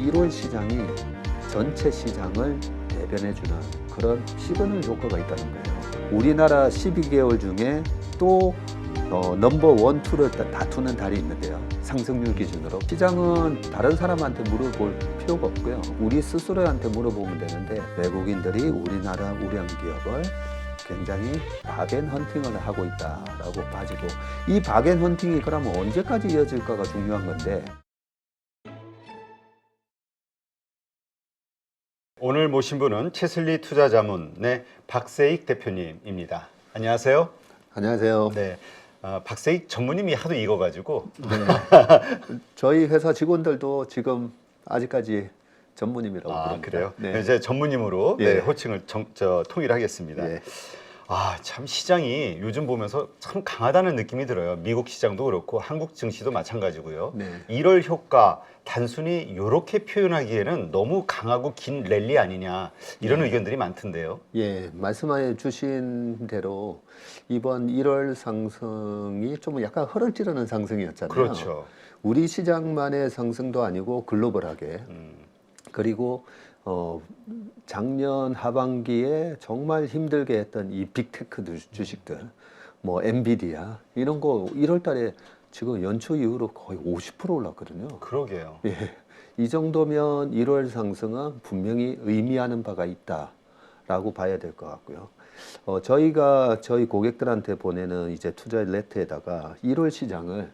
1월 시장이 전체 시장을 대변해주는 그런 시그널 효과가 있다는 거예요. 우리나라 12개월 중에 또 넘버 원, 투를 다투는 달이 있는데요. 상승률 기준으로. 시장은 다른 사람한테 물어볼 필요가 없고요. 우리 스스로한테 물어보면 되는데 외국인들이 우리나라 우량 기업을 굉장히 바겐 헌팅을 하고 있다라고 봐지고, 이 바겐 헌팅이 그러면 언제까지 이어질까가 중요한 건데, 오늘 모신 분은 채슬리 투자자문의 박세익 대표님입니다. 안녕하세요. 안녕하세요. 네, 박세익 전무님이 하도 익어가지고 네. 저희 회사 직원들도 지금 아직까지 전무님이라고 부릅니다. 그래요? 네. 이제 전무님으로 예. 호칭을 통일하겠습니다. 예. 참 시장이 요즘 보면서 참 강하다는 느낌이 들어요. 미국 시장도 그렇고 한국 증시도 마찬가지고요. 네. 1월 효과 단순히 이렇게 표현하기에는 너무 강하고 긴 랠리 아니냐, 이런 의견들이 많던데요. 예, 말씀해 주신 대로 이번 1월 상승이 좀 약간 허를 찌르는 상승이었잖아요. 그렇죠. 우리 시장만의 상승도 아니고 글로벌하게. 그리고 작년 하반기에 정말 힘들게 했던 이 빅테크 주식들, 뭐 엔비디아 이런 거 1월 달에 지금 연초 이후로 거의 50% 올랐거든요. 그러게요. 예, 이 정도면 1월 상승은 분명히 의미하는 바가 있다라고 봐야 될 것 같고요. 저희가 저희 고객들한테 보내는 이제 투자 레터에다가 1월 시장을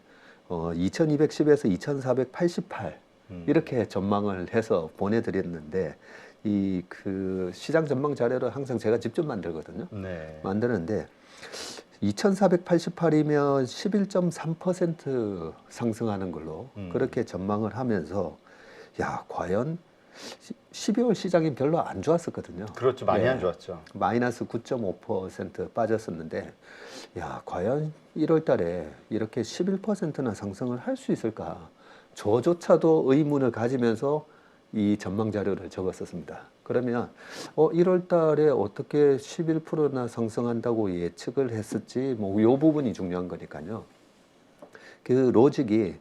2210에서 2488 이렇게 전망을 해서 보내드렸는데, 이 그 시장 전망 자료를 항상 제가 직접 만들거든요. 네. 만드는데 2488이면 11.3% 상승하는 걸로 그렇게 전망을 하면서, 야, 과연 12월 시장이 별로 안 좋았었거든요. 그렇죠. 많이 안 좋았죠. 마이너스 9.5% 빠졌었는데, 야, 과연 1월 달에 이렇게 11%나 상승을 할 수 있을까? 저조차도 의문을 가지면서 이 전망 자료를 적었었습니다. 그러면 1월 달에 어떻게 11%나 상승한다고 예측을 했었지, 뭐 요 부분이 중요한 거니까요. 그 로직이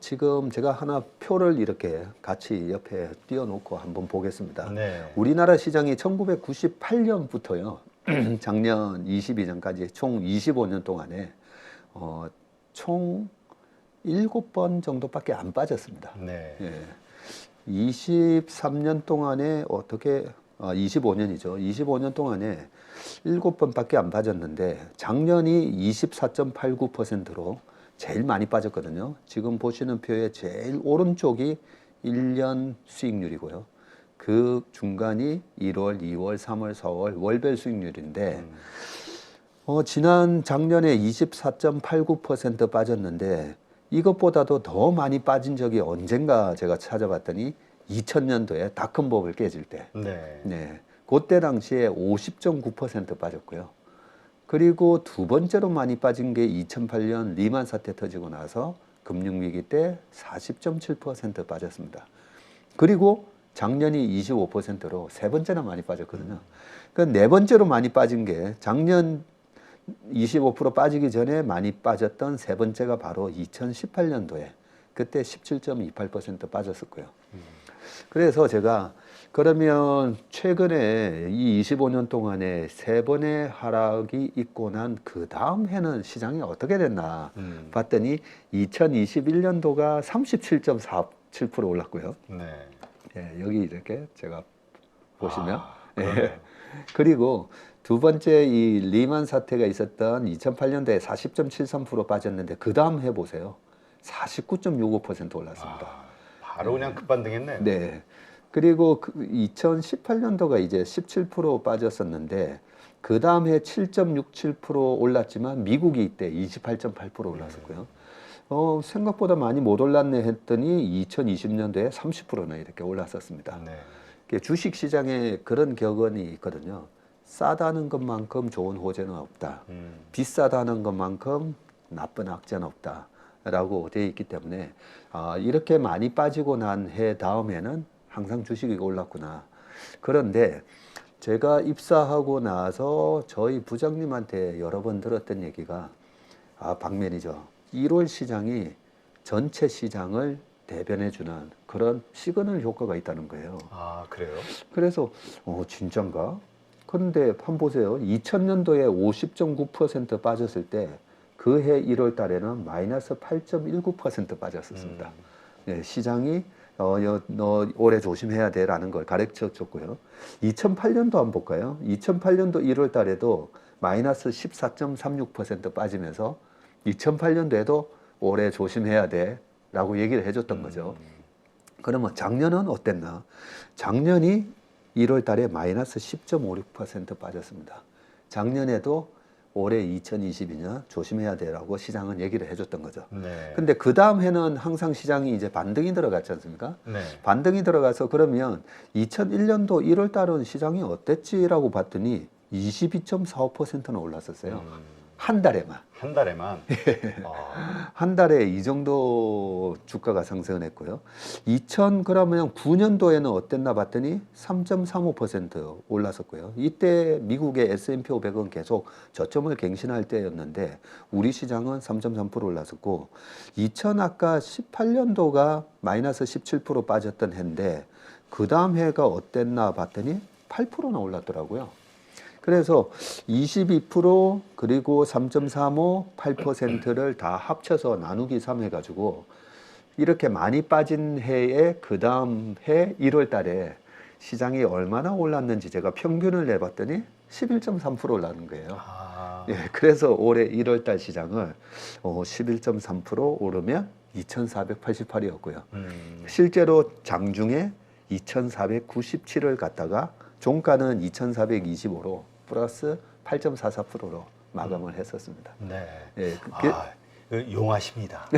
지금 제가 하나 표를 이렇게 같이 옆에 띄워놓고 한번 보겠습니다. 네. 우리나라 시장이 1998년부터요 작년 22년까지 총 25년 동안에 총 7번 정도밖에 안 빠졌습니다. 네. 예. 23년 동안에 25년이죠. 25년 동안에 7번밖에 안 빠졌는데 작년이 24.89%로 제일 많이 빠졌거든요. 지금 보시는 표의 제일 오른쪽이 1년 수익률이고요. 그 중간이 1월, 2월, 3월, 4월 월별 수익률인데 지난 작년에 24.89% 빠졌는데, 이것보다도 더 많이 빠진 적이 언젠가 제가 찾아봤더니 2000년도에 닷컴버블 깨질 때, 네. 네, 그때 당시에 50.9% 빠졌고요. 그리고 두 번째로 많이 빠진 게 2008년 리만 사태 터지고 나서 금융위기 때 40.7% 빠졌습니다. 그리고 작년이 25%로 세 번째나 많이 빠졌거든요. 그러니까 네 번째로 많이 빠진 게 작년 25% 빠지기 전에 많이 빠졌던 세 번째가 바로 2018년도에 그때 17.28% 빠졌었고요. 그래서 제가 그러면 최근에 이 25년 동안에 세 번의 하락이 있고 난 그 다음 해는 시장이 어떻게 됐나 봤더니 2021년도가 37.47% 올랐고요. 네. 예, 여기 이렇게 제가 보시면 그러네요. 그리고 두 번째 이 리만 사태가 있었던 2008년도에 40.73% 빠졌는데 그 다음 해보세요. 49.65% 올랐습니다. 바로 그냥 급반등했네요. 네. 그리고 2018년도가 이제 17% 빠졌었는데 그 다음 해 7.67% 올랐지만 미국이 이때 28.8% 올랐었고요. 생각보다 많이 못 올랐네 했더니 2020년도에 30%나 이렇게 올랐었습니다. 네. 주식 시장에 그런 격언이 있거든요. 싸다는 것만큼 좋은 호재는 없다. 비싸다는 것만큼 나쁜 악재는 없다. 라고 되어 있기 때문에 이렇게 많이 빠지고 난 해 다음에는 항상 주식이 올랐구나. 그런데 제가 입사하고 나서 저희 부장님한테 여러 번 들었던 얘기가 박 매니저, 1월 시장이 전체 시장을 대변해주는 그런 시그널 효과가 있다는 거예요. 아, 그래요? 그래서 진짠가? 그런데 한번 보세요. 2000년도에 50.9% 빠졌을 때 그 해 1월 달에는 마이너스 8.19% 빠졌었습니다. 예, 시장이 너 올해 조심해야 돼라는 걸 가르쳐 줬고요. 2008년도 한번 볼까요? 2008년도 1월 달에도 마이너스 14.36% 빠지면서 2008년도에도 올해 조심해야 돼라고 얘기를 해줬던 거죠. 그러면 작년은 어땠나? 작년이 1월 달에 마이너스 10.56% 빠졌습니다. 작년에도 올해 2022년 조심해야 돼라고 시장은 얘기를 해줬던 거죠. 네. 근데 그 다음 해는 항상 시장이 이제 반등이 들어갔지 않습니까? 네. 반등이 들어가서 그러면 2001년도 1월 달은 시장이 어땠지라고 봤더니 22.45%는 올랐었어요. 한 달에만. 한 달에만. 아, 한 달에 이 정도 주가가 상승을 했고요. 그러면 9년도에는 어땠나 봤더니 3.35% 올랐었고요. 이때 미국의 S&P 500은 계속 저점을 갱신할 때였는데 우리 시장은 3.3% 올랐었고 아까 18년도가 마이너스 17% 빠졌던 해인데 그 다음 해가 어땠나 봤더니 8%나 올랐더라고요. 그래서 22% 그리고 3.35, 8%를 다 합쳐서 나누기 3 해가지고 이렇게 많이 빠진 해에 그 다음 해 1월 달에 시장이 얼마나 올랐는지 제가 평균을 내봤더니 11.3% 올라는 거예요. 아, 예, 그래서 올해 1월 달 시장을 11.3% 오르면 2,488이었고요. 실제로 장중에 2,497을 갔다가 종가는 2,425로 플러스 8.44%로 마감을 했었습니다. 네. 예, 용하십니다.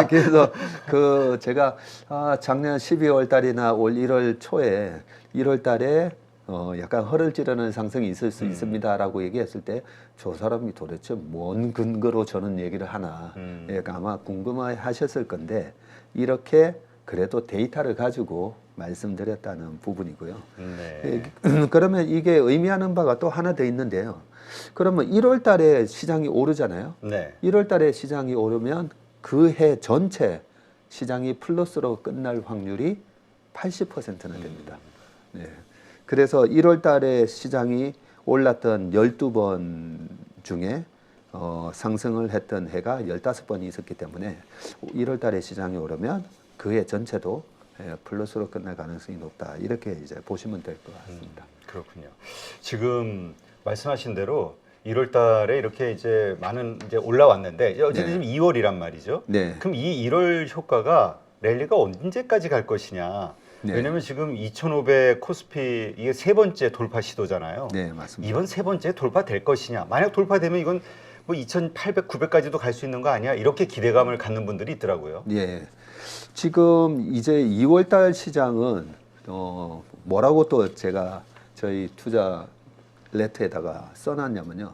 그래서 제가 작년 12월 달이나 올 1월 초에 1월 달에 약간 허를 찌르는 상승이 있을 수 있습니다라고 얘기했을 때 저 사람이 도대체 뭔 근거로 저는 얘기를 하나 예, 아마 궁금해하셨을 건데 이렇게 그래도 데이터를 가지고 말씀드렸다는 부분이고요. 네. 그러면 이게 의미하는 바가 또 하나 더 있는데요. 그러면 1월 달에 시장이 오르잖아요. 네. 1월 달에 시장이 오르면 그 해 전체 시장이 플러스로 끝날 확률이 80%나 됩니다. 네. 그래서 1월 달에 시장이 올랐던 12번 중에 상승을 했던 해가 15번이 있었기 때문에 1월 달에 시장이 오르면 그 해 전체도 플러스로 끝날 가능성이 높다. 이렇게 이제 보시면 될 것 같습니다. 그렇군요. 지금 말씀하신 대로 1월 달에 이렇게 이제 많은 이제 올라왔는데 어쨌든 네. 지금 2월이란 말이죠. 네. 그럼 이 1월 효과가 랠리가 언제까지 갈 것이냐? 네. 왜냐면 지금 2,500 코스피 이게 세 번째 돌파 시도잖아요. 네, 맞습니다. 이번 세 번째 돌파될 것이냐? 만약 돌파되면 이건 뭐 2,800, 900까지도 갈 수 있는 거 아니야? 이렇게 기대감을 갖는 분들이 있더라고요. 예. 지금 이제 2월 달 시장은 뭐라고 또 제가 저희 투자 레터에다가 써놨냐면요.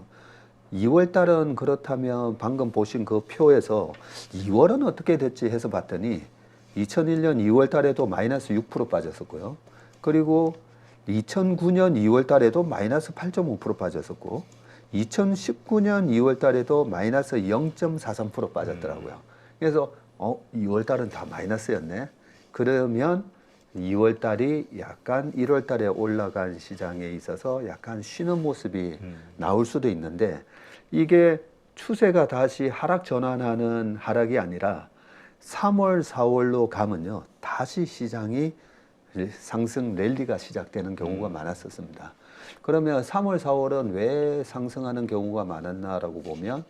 2월 달은 그렇다면 방금 보신 그 표에서 2월은 어떻게 됐지 해서 봤더니 2001년 2월 달에도 마이너스 6% 빠졌었고요. 그리고 2009년 2월 달에도 마이너스 8.5% 빠졌었고 2019년 2월 달에도 마이너스 0.43% 빠졌더라고요. 그래서 2월 달은 다 마이너스였네. 그러면 2월 달이 약간 1월 달에 올라간 시장에 있어서 약간 쉬는 모습이 나올 수도 있는데 이게 추세가 다시 하락 전환하는 하락이 아니라 3월, 4월로 가면요. 다시 시장이 상승 랠리가 시작되는 경우가 많았었습니다. 그러면 3월, 4월은 왜 상승하는 경우가 많았나라고 보면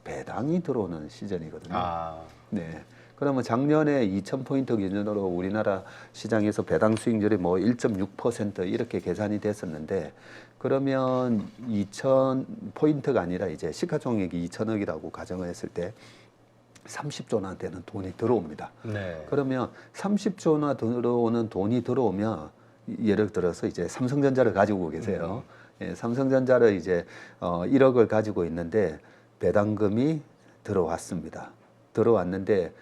배당이 들어오는 시즌이거든요. 아, 네. 그러면 작년에 2,000포인트 기준으로 우리나라 시장에서 배당 수익률이 뭐 1.6% 이렇게 계산이 됐었는데 그러면 2,000포인트가 아니라 이제 시가총액이 2,000억이라고 가정을 했을 때 30조나 되는 돈이 들어옵니다. 네. 그러면 30조나 들어오는 돈이 들어오면 예를 들어서 이제 삼성전자를 가지고 계세요. 예, 삼성전자를 이제 1억을 가지고 있는데 배당금이 들어왔습니다. 들어왔는데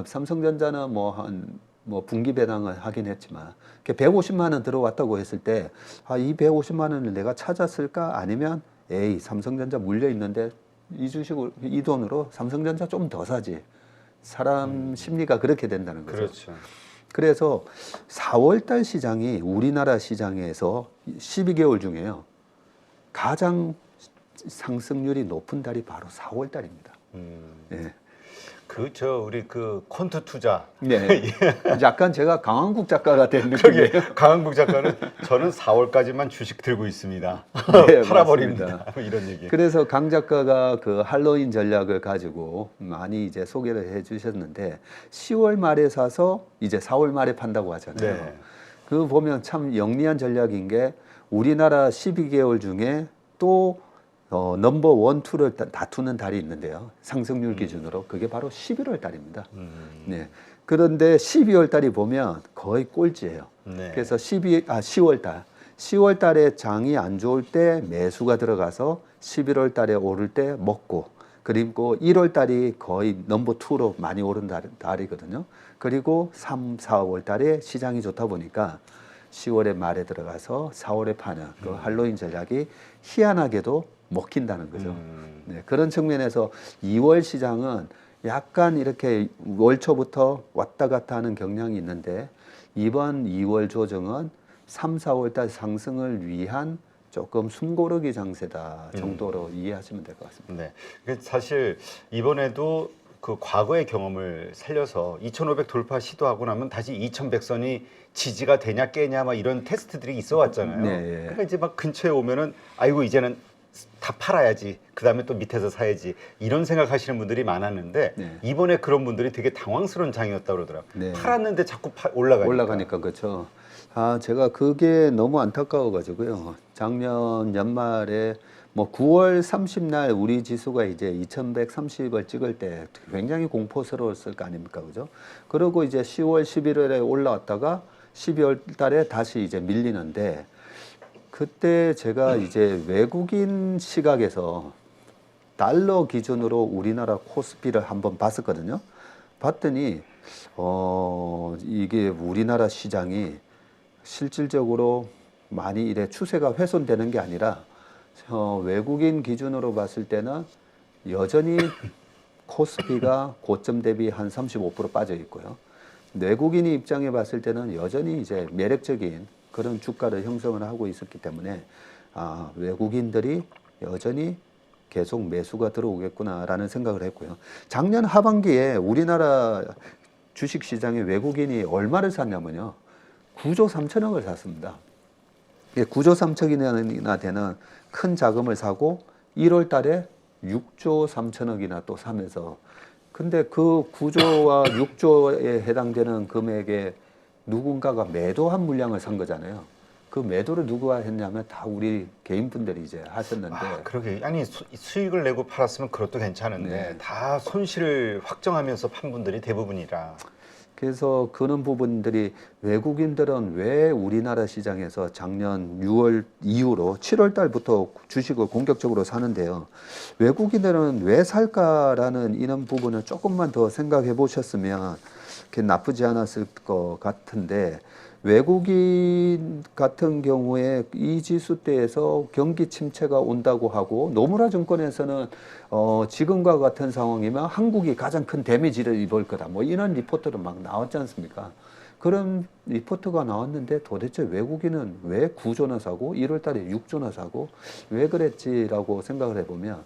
삼성전자는 뭐 분기 배당을 하긴 했지만 150만 원 들어왔다고 했을 때 이 150만 원을 내가 찾았을까 아니면 삼성전자 물려 있는데 이 돈으로 삼성전자 좀 더 사지. 사람 심리가 그렇게 된다는 거죠. 그렇죠. 그래서 4월 달 시장이 우리나라 시장에서 12개월 중에요. 가장 상승률이 높은 달이 바로 4월 달입니다. 네. 우리 그 콘트 투자. 네. 약간 제가 강한국 작가가 된 그러게 느낌이에요. 강한국 작가는 저는 4월까지만 주식 들고 있습니다. 네, 팔아버립니다. 맞습니다. 이런 얘기. 그래서 강 작가가 그 할로윈 전략을 가지고 많이 이제 소개를 해 주셨는데 10월 말에 사서 이제 4월 말에 판다고 하잖아요. 네. 그 보면 참 영리한 전략인 게 우리나라 12개월 중에 또 넘버 원, 투를 다투는 달이 있는데요. 상승률 기준으로 그게 바로 11월 달입니다. 네. 그런데 12월 달이 보면 거의 꼴찌예요. 네. 그래서 10월 달. 10월 달에 장이 안 좋을 때 매수가 들어가서 11월 달에 오를 때 먹고, 그리고 1월 달이 거의 넘버 투로 많이 오른 달이거든요. 그리고 3, 4월 달에 시장이 좋다 보니까 10월에 말에 들어가서 4월에 파는 그 할로윈 전략이 희한하게도 먹힌다는 거죠. 네, 그런 측면에서 2월 시장은 약간 이렇게 월 초부터 왔다 갔다 하는 경향이 있는데 이번 2월 조정은 3, 4월 달 상승을 위한 조금 숨고르기 장세다 정도로 이해하시면 될 것 같습니다. 네. 그 사실 이번에도 그 과거의 경험을 살려서 2,500 돌파 시도하고 나면 다시 2,100선이 지지가 되냐 깨냐 막 이런 테스트들이 있어 왔잖아요. 네. 그러니까 이제 막 근처에 오면은 아이고 이제는 다 팔아야지. 그다음에 또 밑에서 사야지. 이런 생각하시는 분들이 많았는데 네. 이번에 그런 분들이 되게 당황스러운 장이었다고 그러더라고요. 네. 팔았는데 자꾸 올라가니까. 그렇죠. 제가 그게 너무 안타까워가지고요. 작년 연말에 뭐 9월 30날 우리 지수가 이제 2130을 찍을 때 굉장히 공포스러웠을 거 아닙니까? 그죠? 그리고 이제 10월, 11월에 올라왔다가 12월 달에 다시 이제 밀리는데 그때 제가 이제 외국인 시각에서 달러 기준으로 우리나라 코스피를 한번 봤었거든요. 봤더니 이게 우리나라 시장이 실질적으로 많이 이래 추세가 훼손되는 게 아니라 외국인 기준으로 봤을 때는 여전히 코스피가 고점 대비 한 35% 빠져 있고요. 외국인이 입장에 봤을 때는 여전히 이제 매력적인 그런 주가를 형성을 하고 있었기 때문에 외국인들이 여전히 계속 매수가 들어오겠구나라는 생각을 했고요. 작년 하반기에 우리나라 주식시장에 외국인이 얼마를 샀냐면요. 9조 3천억을 샀습니다. 9조 3천억이나 되는 큰 자금을 사고 1월 달에 6조 3천억이나 또 사면서 근데 그 9조와 6조에 해당되는 금액에 누군가가 매도한 물량을 산 거잖아요. 그 매도를 누가 했냐면 다 우리 개인분들이 이제 하셨는데. 그러게. 아니 수익을 내고 팔았으면 그것도 괜찮은데 네. 다 손실을 확정하면서 판 분들이 대부분이라. 그래서 그런 부분들이 외국인들은 왜 우리나라 시장에서 작년 6월 이후로 7월 달부터 주식을 공격적으로 사는데요. 외국인들은 왜 살까라는 이런 부분을 조금만 더 생각해 보셨으면 그렇게 나쁘지 않았을 것 같은데 외국인 같은 경우에 이 지수대에서 경기 침체가 온다고 하고 노무라 증권에서는 지금과 같은 상황이면 한국이 가장 큰 데미지를 입을 거다. 뭐 이런 리포트도 막 나왔지 않습니까? 그런 리포트가 나왔는데 도대체 외국인은 왜 9조나 사고 1월 달에 6조나 사고 왜 그랬지라고 생각을 해보면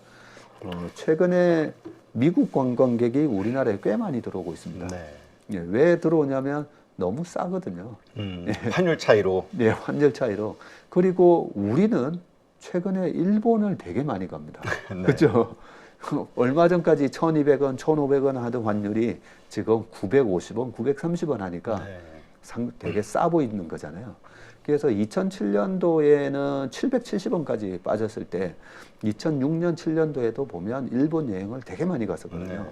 최근에 미국 관광객이 우리나라에 꽤 많이 들어오고 있습니다. 네. 예, 왜 들어오냐면 너무 싸거든요. 환율 차이로. 네, 환율 차이로. 그리고 우리는 최근에 일본을 되게 많이 갑니다. 네. 그렇죠? 얼마 전까지 1,200원, 1,500원 하던 환율이 지금 950원, 930원 하니까 네. 되게 싸 보이는 거잖아요. 그래서 2007년도에는 770원까지 빠졌을 때 2006년, 7년도에도 보면 일본 여행을 되게 많이 갔었거든요. 네.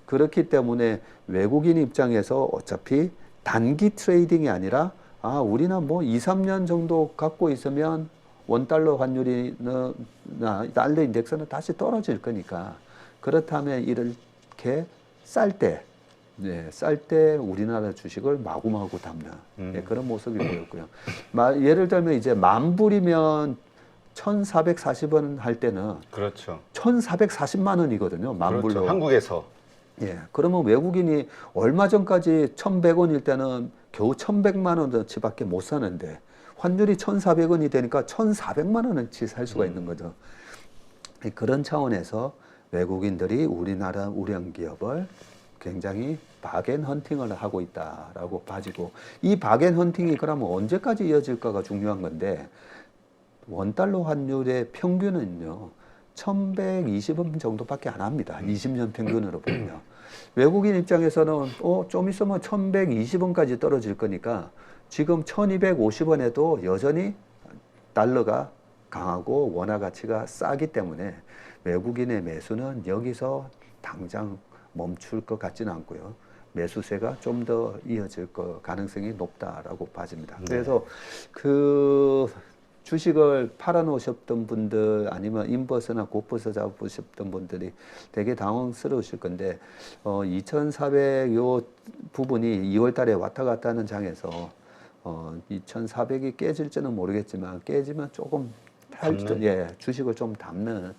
그렇기 때문에 외국인 입장에서 어차피 단기 트레이딩이 아니라 우리는 뭐 2, 3년 정도 갖고 있으면 원달러 환율이나 달러 인덱스는 다시 떨어질 거니까 그렇다면 이렇게 쌀 때 우리나라 주식을 마구마구 담는 그런 모습이 보였고요. 예를 들면 이제 10,000불이면 1,440원 할 때는 그렇죠. 1,440만 원이거든요. 10,000불로. 그렇죠. 한국에서. 예, 그러면 외국인이 얼마 전까지 1,100원일 때는 겨우 1,100만 원어치밖에 못 사는데 환율이 1,400원이 되니까 1,400만 원어치 살 수가 있는 거죠. 그런 차원에서 외국인들이 우리나라 우량 기업을 굉장히 바겐 헌팅을 하고 있다라고 봐지고, 이 바겐 헌팅이 그러면 언제까지 이어질까가 중요한 건데, 원달러 환율의 평균은요 1120원 정도밖에 안 합니다. 20년 평균으로 보면. 외국인 입장에서는 좀 있으면 1120원까지 떨어질 거니까 지금 1250원에도 여전히 달러가 강하고 원화 가치가 싸기 때문에 외국인의 매수는 여기서 당장 멈출 것 같지는 않고요. 매수세가 좀 더 이어질 가능성이 높다라고 봐집니다. 네. 그래서 그 주식을 팔아놓으셨던 분들 아니면 인버스나 곧버스 잡으셨던 분들이 되게 당황스러우실 건데 2,400 요 부분이 2월 달에 왔다 갔다 하는 장에서 2,400이 깨질지는 모르겠지만 깨지면 조금 주식을 좀 담는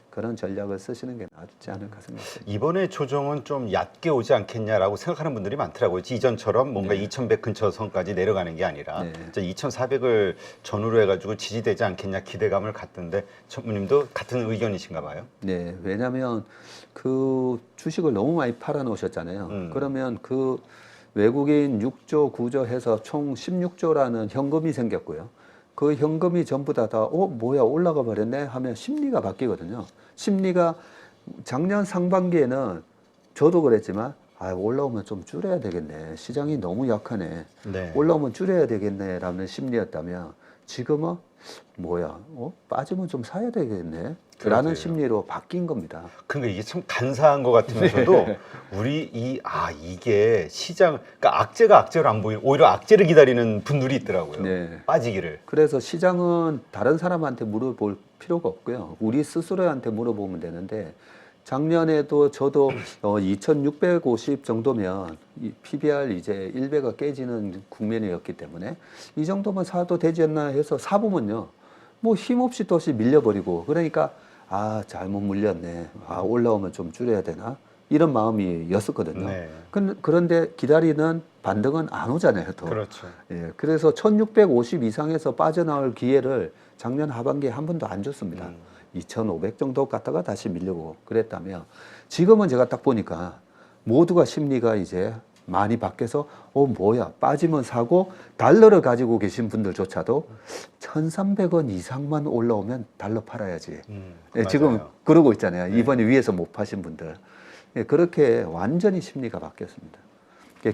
그런 전략을 쓰시는 게 낫지 않을까 생각합니다. 이번에 조정은 좀 얕게 오지 않겠냐라고 생각하는 분들이 많더라고요. 이전처럼 뭔가 2,100 근처 선까지 내려가는 게 아니라 2,400을 전후로 해가지고 지지되지 않겠냐 기대감을 갖던데 전무님도 같은 의견이신가 봐요? 네, 왜냐하면 그 주식을 너무 많이 팔아놓으셨잖아요. 그러면 그 외국인 6조, 9조 해서 총 16조라는 현금이 생겼고요. 그 현금이 전부 다 뭐야 올라가 버렸네 하면 심리가 바뀌거든요. 심리가 작년 상반기에는 저도 그랬지만 올라오면 좀 줄여야 되겠네. 시장이 너무 약하네. 네. 올라오면 줄여야 되겠네라는 심리였다면 지금은 뭐야 빠지면 좀 사야 되겠네. 라는 심리로 바뀐 겁니다. 그러니까 이게 참 간사한 것 같으면서도 우리 이게 시장, 그러니까 악재가 악재로 안 보이고 오히려 악재를 기다리는 분들이 있더라고요. 네. 빠지기를. 그래서 시장은 다른 사람한테 물어볼 필요가 없고요. 우리 스스로한테 물어보면 되는데 작년에도 저도 2,650 정도면 이 PBR 이제 1배가 깨지는 국면이었기 때문에 이 정도만 사도 되지 않나 해서 사보면요. 뭐 힘없이 또시 밀려버리고 그러니까 잘못 물렸네. 올라오면 좀 줄여야 되나? 이런 마음이었었거든요. 네. 그런데 기다리는 반등은 안 오잖아요, 또. 그렇죠. 예, 그래서 1650 이상에서 빠져나올 기회를 작년 하반기에 한 번도 안 줬습니다. 2500 정도 갔다가 다시 밀려고 그랬다면 지금은 제가 딱 보니까 모두가 심리가 이제 많이 바뀌어서 뭐야 빠지면 사고 달러를 가지고 계신 분들조차도 1,300원 이상만 올라오면 달러 팔아야지. 지금 맞아요. 그러고 있잖아요. 네. 이번에 위에서 못 파신 분들. 그렇게 완전히 심리가 바뀌었습니다.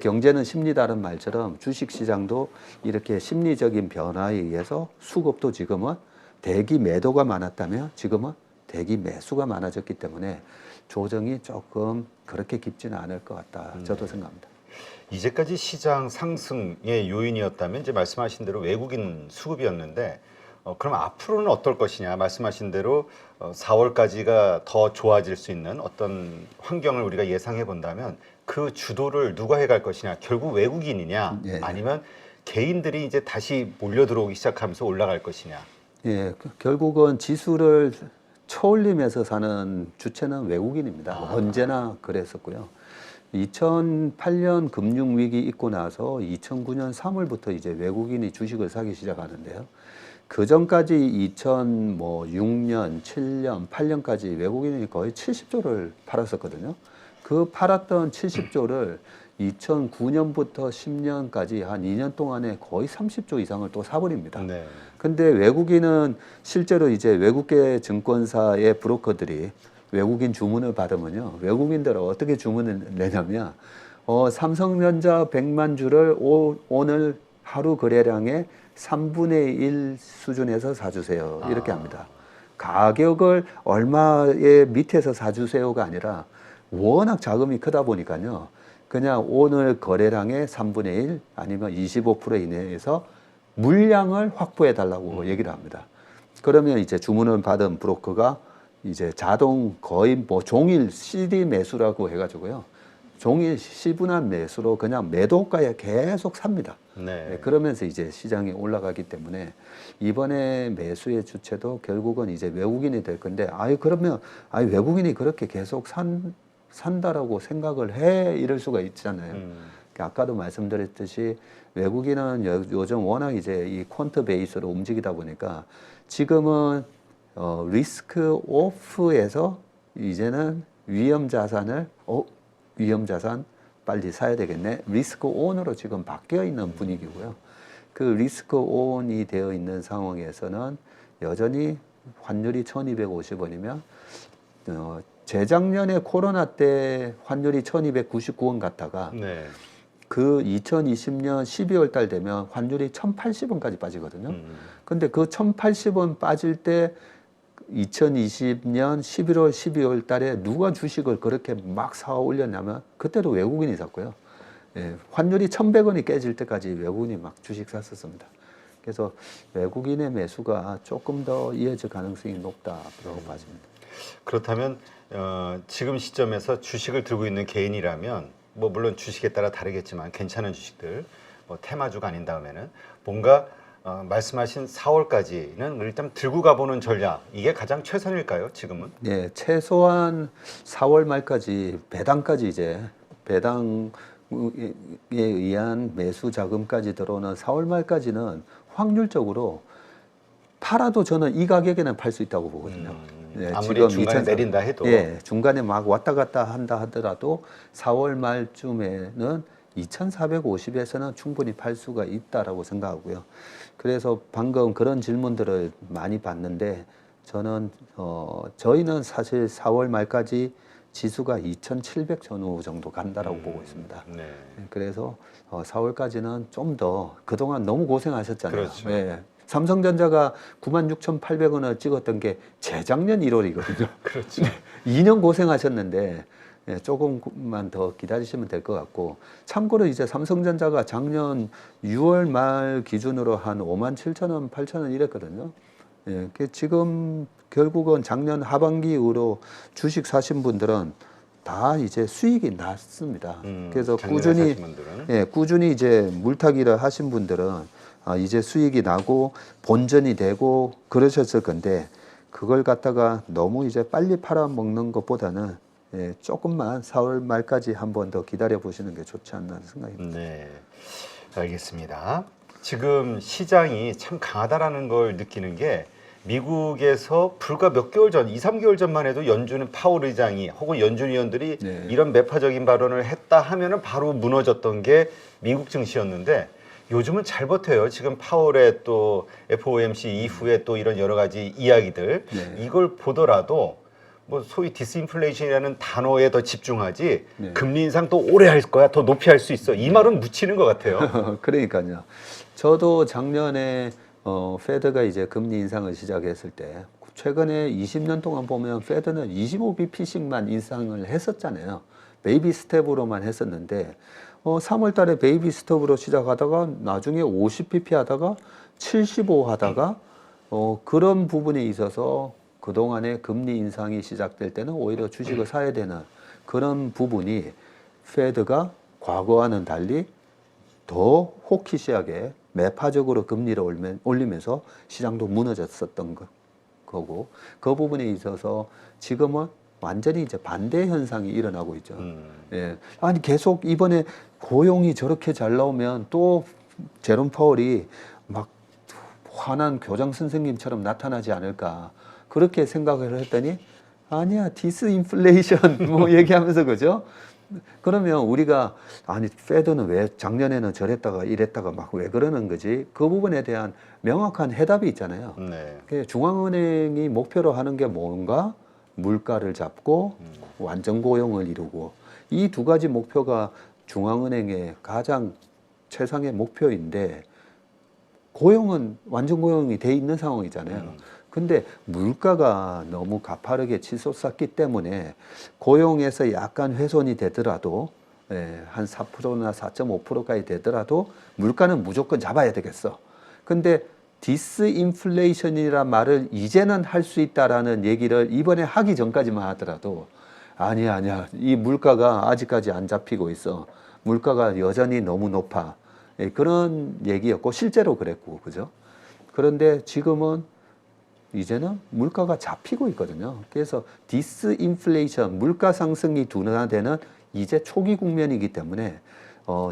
경제는 심리다는 말처럼 주식시장도 이렇게 심리적인 변화에 의해서 수급도 지금은 대기 매도가 많았다면 지금은 대기 매수가 많아졌기 때문에 조정이 조금 그렇게 깊지는 않을 것 같다. 저도 생각합니다. 이제까지 시장 상승의 요인이었다면 이제 말씀하신 대로 외국인 수급이었는데 그럼 앞으로는 어떨 것이냐 말씀하신 대로 4월까지가 더 좋아질 수 있는 어떤 환경을 우리가 예상해 본다면 그 주도를 누가 해갈 것이냐 결국 외국인이냐 아니면 개인들이 이제 다시 몰려 들어오기 시작하면서 올라갈 것이냐. 예, 결국은 지수를 초올림해서 사는 주체는 외국인입니다. 언제나 그랬었고요. 2008년 금융위기 있고 나서 2009년 3월부터 이제 외국인이 주식을 사기 시작하는데요. 그 전까지 2006년, 7년, 8년까지 외국인이 거의 70조를 팔았었거든요. 그 팔았던 70조를 2009년부터 10년까지 한 2년 동안에 거의 30조 이상을 또 사버립니다. 네. 근데 외국인은 실제로 이제 외국계 증권사의 브로커들이 외국인 주문을 받으면요. 외국인들은 어떻게 주문을 내냐면, 삼성전자 100만 주를 오늘 하루 거래량의 3분의 1 수준에서 사주세요. 이렇게 합니다. 가격을 얼마의 밑에서 사주세요가 아니라 워낙 자금이 크다 보니까요. 그냥 오늘 거래량의 3분의 1 아니면 25% 이내에서 물량을 확보해 달라고 얘기를 합니다. 그러면 이제 주문을 받은 브로커가 이제 자동 거의 뭐 종일 CD 매수라고 해가지고요. 종일 시분한 매수로 그냥 매도가에 계속 삽니다. 네. 그러면서 이제 시장이 올라가기 때문에 이번에 매수의 주체도 결국은 이제 외국인이 될 건데, 그러면 외국인이 그렇게 계속 산다라고 생각을 해 이럴 수가 있잖아요. 아까도 말씀드렸듯이 외국인은 요즘 워낙 이제 이 퀀트 베이스로 움직이다 보니까 지금은 리스크 오프에서 이제는 위험 자산을 위험 자산 빨리 사야 되겠네. 리스크 온으로 지금 바뀌어 있는 분위기고요. 그 리스크 온이 되어 있는 상황에서는 여전히 환율이 1250원이면 재작년에 코로나 때 환율이 1299원 갔다가 네. 그 2020년 12월 달 되면 환율이 1080원까지 빠지거든요. 근데 그 1080원 빠질 때 2020년 11월, 12월 달에 누가 주식을 그렇게 막 사 올렸냐면 그때도 외국인이 샀고요. 예, 환율이 1100원이 깨질 때까지 외국인이 막 주식 샀었습니다. 그래서 외국인의 매수가 조금 더 이어질 가능성이 높다고 봐집니다. 그렇다면 지금 시점에서 주식을 들고 있는 개인이라면 뭐 물론 주식에 따라 다르겠지만 괜찮은 주식들 뭐 테마주가 아닌 다음에는 뭔가 말씀하신 4월까지는 일단 들고 가보는 전략 이게 가장 최선일까요? 지금은? 네, 최소한 4월 말까지 배당까지 이제 배당에 의한 매수 자금까지 들어오는 4월 말까지는 확률적으로 팔아도 저는 이 가격에는 팔 수 있다고 보거든요. 네, 아무리 지금 중간에 2004 내린다 해도 예, 중간에 막 왔다 갔다 한다 하더라도 4월 말쯤에는 2,450에서는 충분히 팔 수가 있다라고 생각하고요. 그래서 방금 그런 질문들을 많이 받는데 저는 저희는 사실 4월 말까지 지수가 2,700 전후 정도 간다라고 보고 있습니다. 네. 그래서 4월까지는 좀 더 그동안 너무 고생하셨잖아요. 그렇죠. 예. 삼성전자가 96,800원을 찍었던 게 재작년 1월이거든요. 그렇죠. 2년 고생하셨는데 예, 조금만 더 기다리시면 될 것 같고 참고로 이제 삼성전자가 작년 6월 말 기준으로 한 57,000원, 8,000원 이랬거든요. 예, 지금 결국은 작년 하반기 이후로 주식 사신 분들은 다 이제 수익이 났습니다. 그래서 꾸준히 예, 꾸준히 이제 물타기를 하신 분들은 이제 수익이 나고 본전이 되고 그러셨을 건데 그걸 갖다가 너무 이제 빨리 팔아먹는 것보다는 예, 조금만 4월 말까지 한 번 더 기다려 보시는 게 좋지 않나 생각입니다. 네, 알겠습니다. 지금 시장이 참 강하다라는 걸 느끼는 게 미국에서 불과 몇 개월 전, 2, 3개월 전만 해도 연준 파월 의장이 혹은 연준 위원들이 네. 이런 매파적인 발언을 했다 하면은 바로 무너졌던 게 미국 증시였는데 요즘은 잘 버텨요. 지금 파월의 또 FOMC 이후에 또 이런 여러 가지 이야기들 네. 이걸 보더라도 뭐 소위 디스인플레이션이라는 단어에 더 집중하지 네. 금리 인상 또 오래 할 거야, 더 높이 할 수 있어. 이 말은 묻히는 것 같아요. 그러니까요. 저도 작년에 페드가 이제 금리 인상을 시작했을 때 최근에 20년 동안 보면 페드는 25bp씩만 인상을 했었잖아요. 베이비 스텝으로만 했었는데 3월 달에 베이비 스텝으로 시작하다가 나중에 50bp 하다가 75 하다가 그런 부분에 있어서 그동안에 금리 인상이 시작될 때는 오히려 주식을 사야 되는 그런 부분이 페드가 과거와는 달리 더 호키시하게 매파적으로 금리를 올리면서 시장도 무너졌었던 거고 그 부분에 있어서 지금은 완전히 이제 반대 현상이 일어나고 있죠. 예. 아니 계속 이번에 고용이 저렇게 잘 나오면 또 제롬 파월이 막 화난 교장 선생님처럼 나타나지 않을까 그렇게 생각을 했더니 아니야 디스인플레이션 뭐 얘기하면서 그죠? 그러면 우리가 아니 페드는 왜 작년에는 저랬다가 이랬다가 막 왜 그러는 거지? 그 부분에 대한 명확한 해답이 있잖아요. 네. 중앙은행이 목표로 하는 게 뭔가 물가를 잡고 완전 고용을 이루고 이 두 가지 목표가 중앙은행의 가장 최상의 목표인데 고용은 완전 고용이 돼 있는 상황이잖아요. 근데 물가가 너무 가파르게 치솟았기 때문에 고용에서 약간 훼손이 되더라도 한 4%나 4.5%까지 되더라도 물가는 무조건 잡아야 되겠어. 근데 디스인플레이션이란 말을 이제는 할 수 있다라는 얘기를 이번에 하기 전까지만 하더라도 아니야 이 물가가 아직까지 안 잡히고 있어. 물가가 여전히 너무 높아. 그런 얘기였고 실제로 그랬고 그죠? 그런데 지금은 이제는 물가가 잡히고 있거든요. 그래서 디스인플레이션, 물가 상승이 둔화되는 이제 초기 국면이기 때문에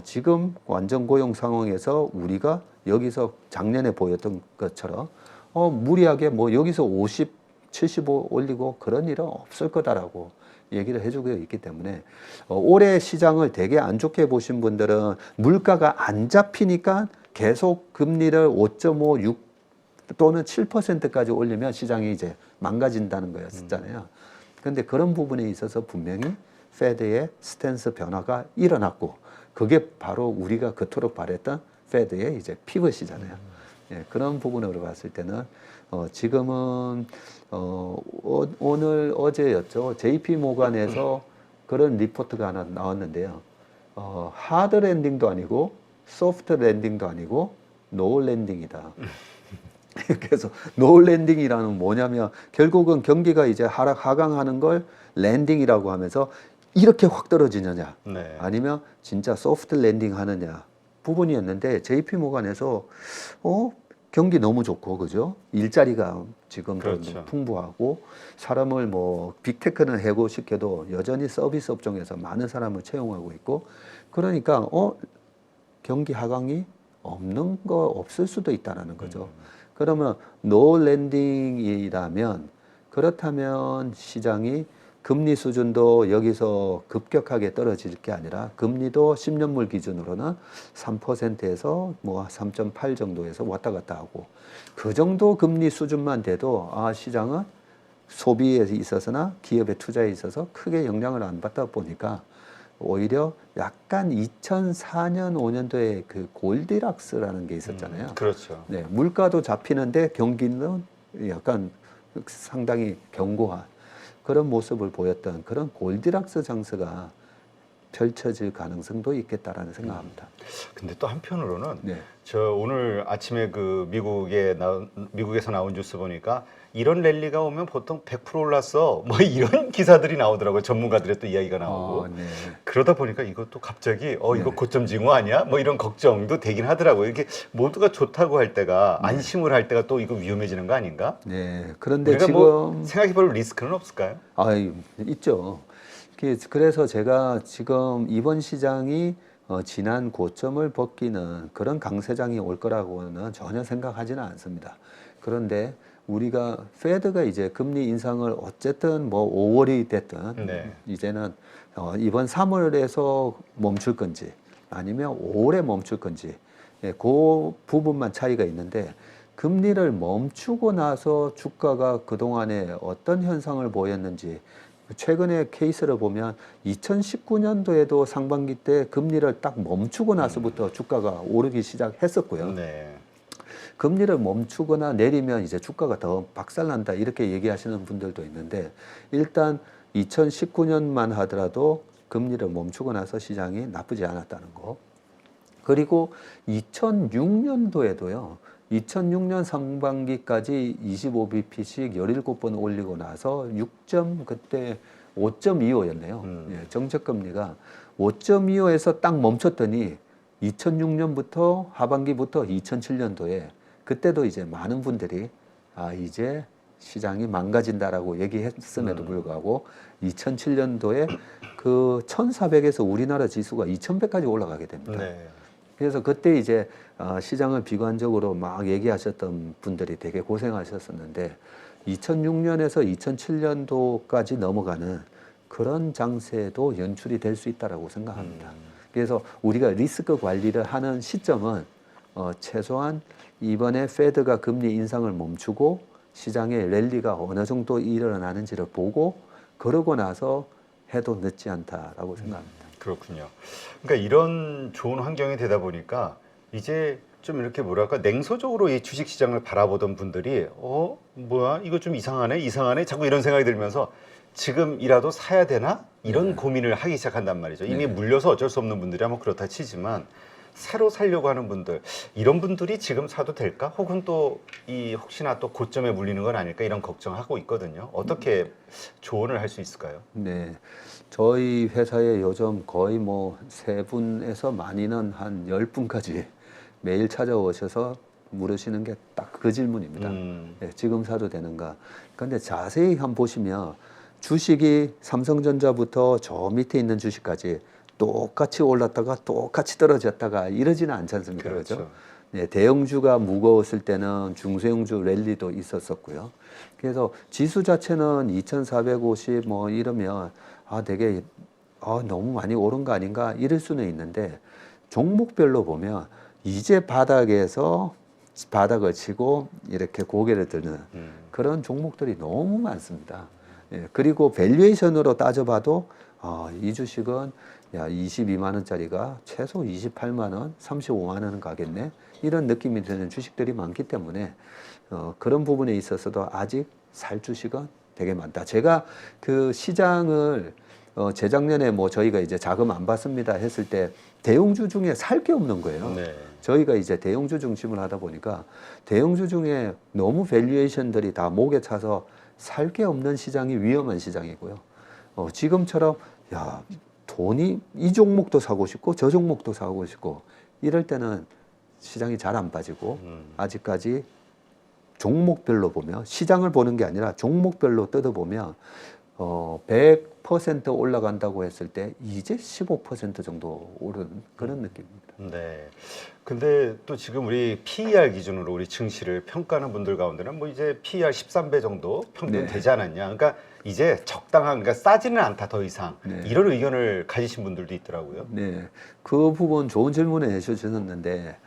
지금 완전 고용 상황에서 우리가 여기서 작년에 보였던 것처럼 무리하게 뭐 여기서 50, 75 올리고 그런 일은 없을 거다라고 얘기를 해주고 있기 때문에 올해 시장을 되게 안 좋게 보신 분들은 물가가 안 잡히니까 계속 금리를 5.5, 6 또는 7%까지 올리면 시장이 이제 망가진다는 거였잖아요. 그런데 그런 부분에 있어서 분명히 페드의 스탠스 변화가 일어났고 그게 바로 우리가 그토록 바랬던 페드의 이제 피벗이잖아요. 예, 그런 부분으로 봤을 때는 지금은 오늘 어제였죠. JP 모간에서 그런 리포트가 하나 나왔는데요. 하드 랜딩도 아니고 소프트 랜딩도 아니고 노 랜딩이다. 그래서 노 랜딩이라는 뭐냐면 결국은 경기가 이제 하강하는 걸 랜딩이라고 하면서 이렇게 확 떨어지느냐 네. 아니면 진짜 소프트 랜딩 하느냐 부분이었는데 JP 모간에서 경기 너무 좋고 그죠? 일자리가 지금 그렇죠. 풍부하고 사람을 뭐 빅테크는 해고시켜도 여전히 서비스 업종에서 많은 사람을 채용하고 있고 그러니까 경기 하강이 없을 수도 있다라는 거죠. 그러면 노 랜딩이라면 그렇다면 시장이 금리 수준도 여기서 급격하게 떨어질 게 아니라 금리도 10년물 기준으로는 3%에서 뭐 3.8 정도에서 왔다 갔다 하고 그 정도 금리 수준만 돼도 시장은 소비에 있어서나 기업의 투자에 있어서 크게 영향을 안 받다 보니까 오히려 약간 2004년, 5년도에 그 골디락스라는 게 있었잖아요. 그렇죠. 네, 물가도 잡히는데 경기는 약간 상당히 견고한 그런 모습을 보였던 그런 골디락스 장세가 펼쳐질 가능성도 있겠다라는 생각합니다. 근데 또 한편으로는 네. 저 오늘 아침에 그 미국에서 나온 뉴스 보니까 이런 랠리가 오면 보통 100% 올랐어. 뭐 이런 기사들이 나오더라고요. 전문가들의 또 이야기가 나오고. 네. 그러다 보니까 이것도 갑자기 이거 네. 고점 징후 아니야? 뭐 이런 걱정도 되긴 하더라고요. 이렇게 모두가 좋다고 할 때가 안심을 할 때가 또 이거 위험해지는 거 아닌가? 네. 그런데 우리가 지금 뭐 생각해볼 리스크는 없을까요? 있죠. 그래서 제가 지금 이번 시장이 지난 고점을 벗기는 그런 강세장이 올 거라고는 전혀 생각하지는 않습니다. 그런데 우리가 페드가 이제 금리 인상을 어쨌든 뭐 5월이 됐든 네. 이제는 이번 3월에서 멈출 건지 아니면 5월에 멈출 건지 그 부분만 차이가 있는데 금리를 멈추고 나서 주가가 그동안에 어떤 현상을 보였는지 최근에 케이스를 보면 2019년도에도 상반기 때 금리를 딱 멈추고 나서부터 주가가 오르기 시작했었고요. 네. 금리를 멈추거나 내리면 이제 주가가 더 박살난다 이렇게 얘기하시는 분들도 있는데 일단 2019년만 하더라도 금리를 멈추고 나서 시장이 나쁘지 않았다는 거. 그리고 2006년도에도요. 2006년 상반기까지 25bp씩 17번 올리고 나서 6점 그때 5.25였네요. 예, 정책금리가 5.25에서 딱 멈췄더니 2006년부터 하반기부터 2007년도에 그때도 이제 많은 분들이 이제 시장이 망가진다라고 얘기했음에도 불구하고 2007년도에 그 1400에서 우리나라 지수가 2100까지 올라가게 됩니다. 네. 그래서 그때 이제 시장을 비관적으로 막 얘기하셨던 분들이 되게 고생하셨었는데 2006년에서 2007년도까지 넘어가는 그런 장세도 연출이 될 수 있다라고 생각합니다. 그래서 우리가 리스크 관리를 하는 시점은 최소한 이번에 페드가 금리 인상을 멈추고 시장의 랠리가 어느 정도 일어나는지를 보고 그러고 나서 해도 늦지 않다라고 생각합니다. 그렇군요. 그러니까 이런 좋은 환경이 되다 보니까 이제 좀 이렇게 뭐랄까 냉소적으로 이 주식 시장을 바라보던 분들이 뭐야 이거 좀 이상하네 자꾸 이런 생각이 들면서 지금이라도 사야 되나 이런 고민을 하기 시작한단 말이죠. 이미 물려서 어쩔 수 없는 분들이 아마 그렇다 치지만 새로 살려고 하는 분들 이런 분들이 지금 사도 될까? 혹은 또 이 혹시나 또 고점에 물리는 건 아닐까 이런 걱정하고 있거든요. 어떻게 조언을 할 수 있을까요? 네. 저희 회사에 요즘 거의 뭐 3분에서 많이는 한 10분까지 매일 찾아오셔서 물으시는 게 딱 그 질문입니다. 예, 지금 사도 되는가? 그런데 자세히 한번 보시면 주식이 삼성전자부터 저 밑에 있는 주식까지 똑같이 올랐다가 똑같이 떨어졌다가 이러지는 않지 않습니까? 그렇죠. 그죠? 네, 대형주가 무거웠을 때는 중소형주 랠리도 있었었고요. 그래서 지수 자체는 2450 뭐 이러면 되게 너무 많이 오른 거 아닌가 이럴 수는 있는데 종목별로 보면 이제 바닥에서 바닥을 치고 이렇게 고개를 드는 그런 종목들이 너무 많습니다. 예, 그리고 밸류에이션으로 따져봐도 이 주식은 22만 원짜리가 최소 28만 원, 35만 원 가겠네. 이런 느낌이 드는 주식들이 많기 때문에 그런 부분에 있어서도 아직 살 주식은 되게 많다. 제가 그 시장을 재작년에 뭐 저희가 이제 자금 안 받습니다 했을 때 대형주 중에 살 게 없는 거예요. 네. 저희가 이제 대형주 중심을 하다 보니까 대형주 중에 너무 밸류에이션들이 다 목에 차서 살 게 없는 시장이 위험한 시장이고요. 지금처럼 돈이 이 종목도 사고 싶고 저 종목도 사고 싶고 이럴 때는 시장이 잘 안 빠지고 아직까지 종목별로 보면 시장을 보는 게 아니라 종목별로 뜯어보면 100% 올라간다고 했을 때 이제 15% 정도 오른 그런 느낌입니다. 네. 근데 또 지금 우리 PER 기준으로 우리 증시를 평가하는 분들 가운데는 뭐 이제 PER 13배 정도 평균 네. 되지 않았냐. 그러니까 이제 적당한, 그러니까 싸지는 않다 더 이상. 네. 이런 의견을 가지신 분들도 있더라고요. 네, 그 부분 좋은 질문을 해주셨는데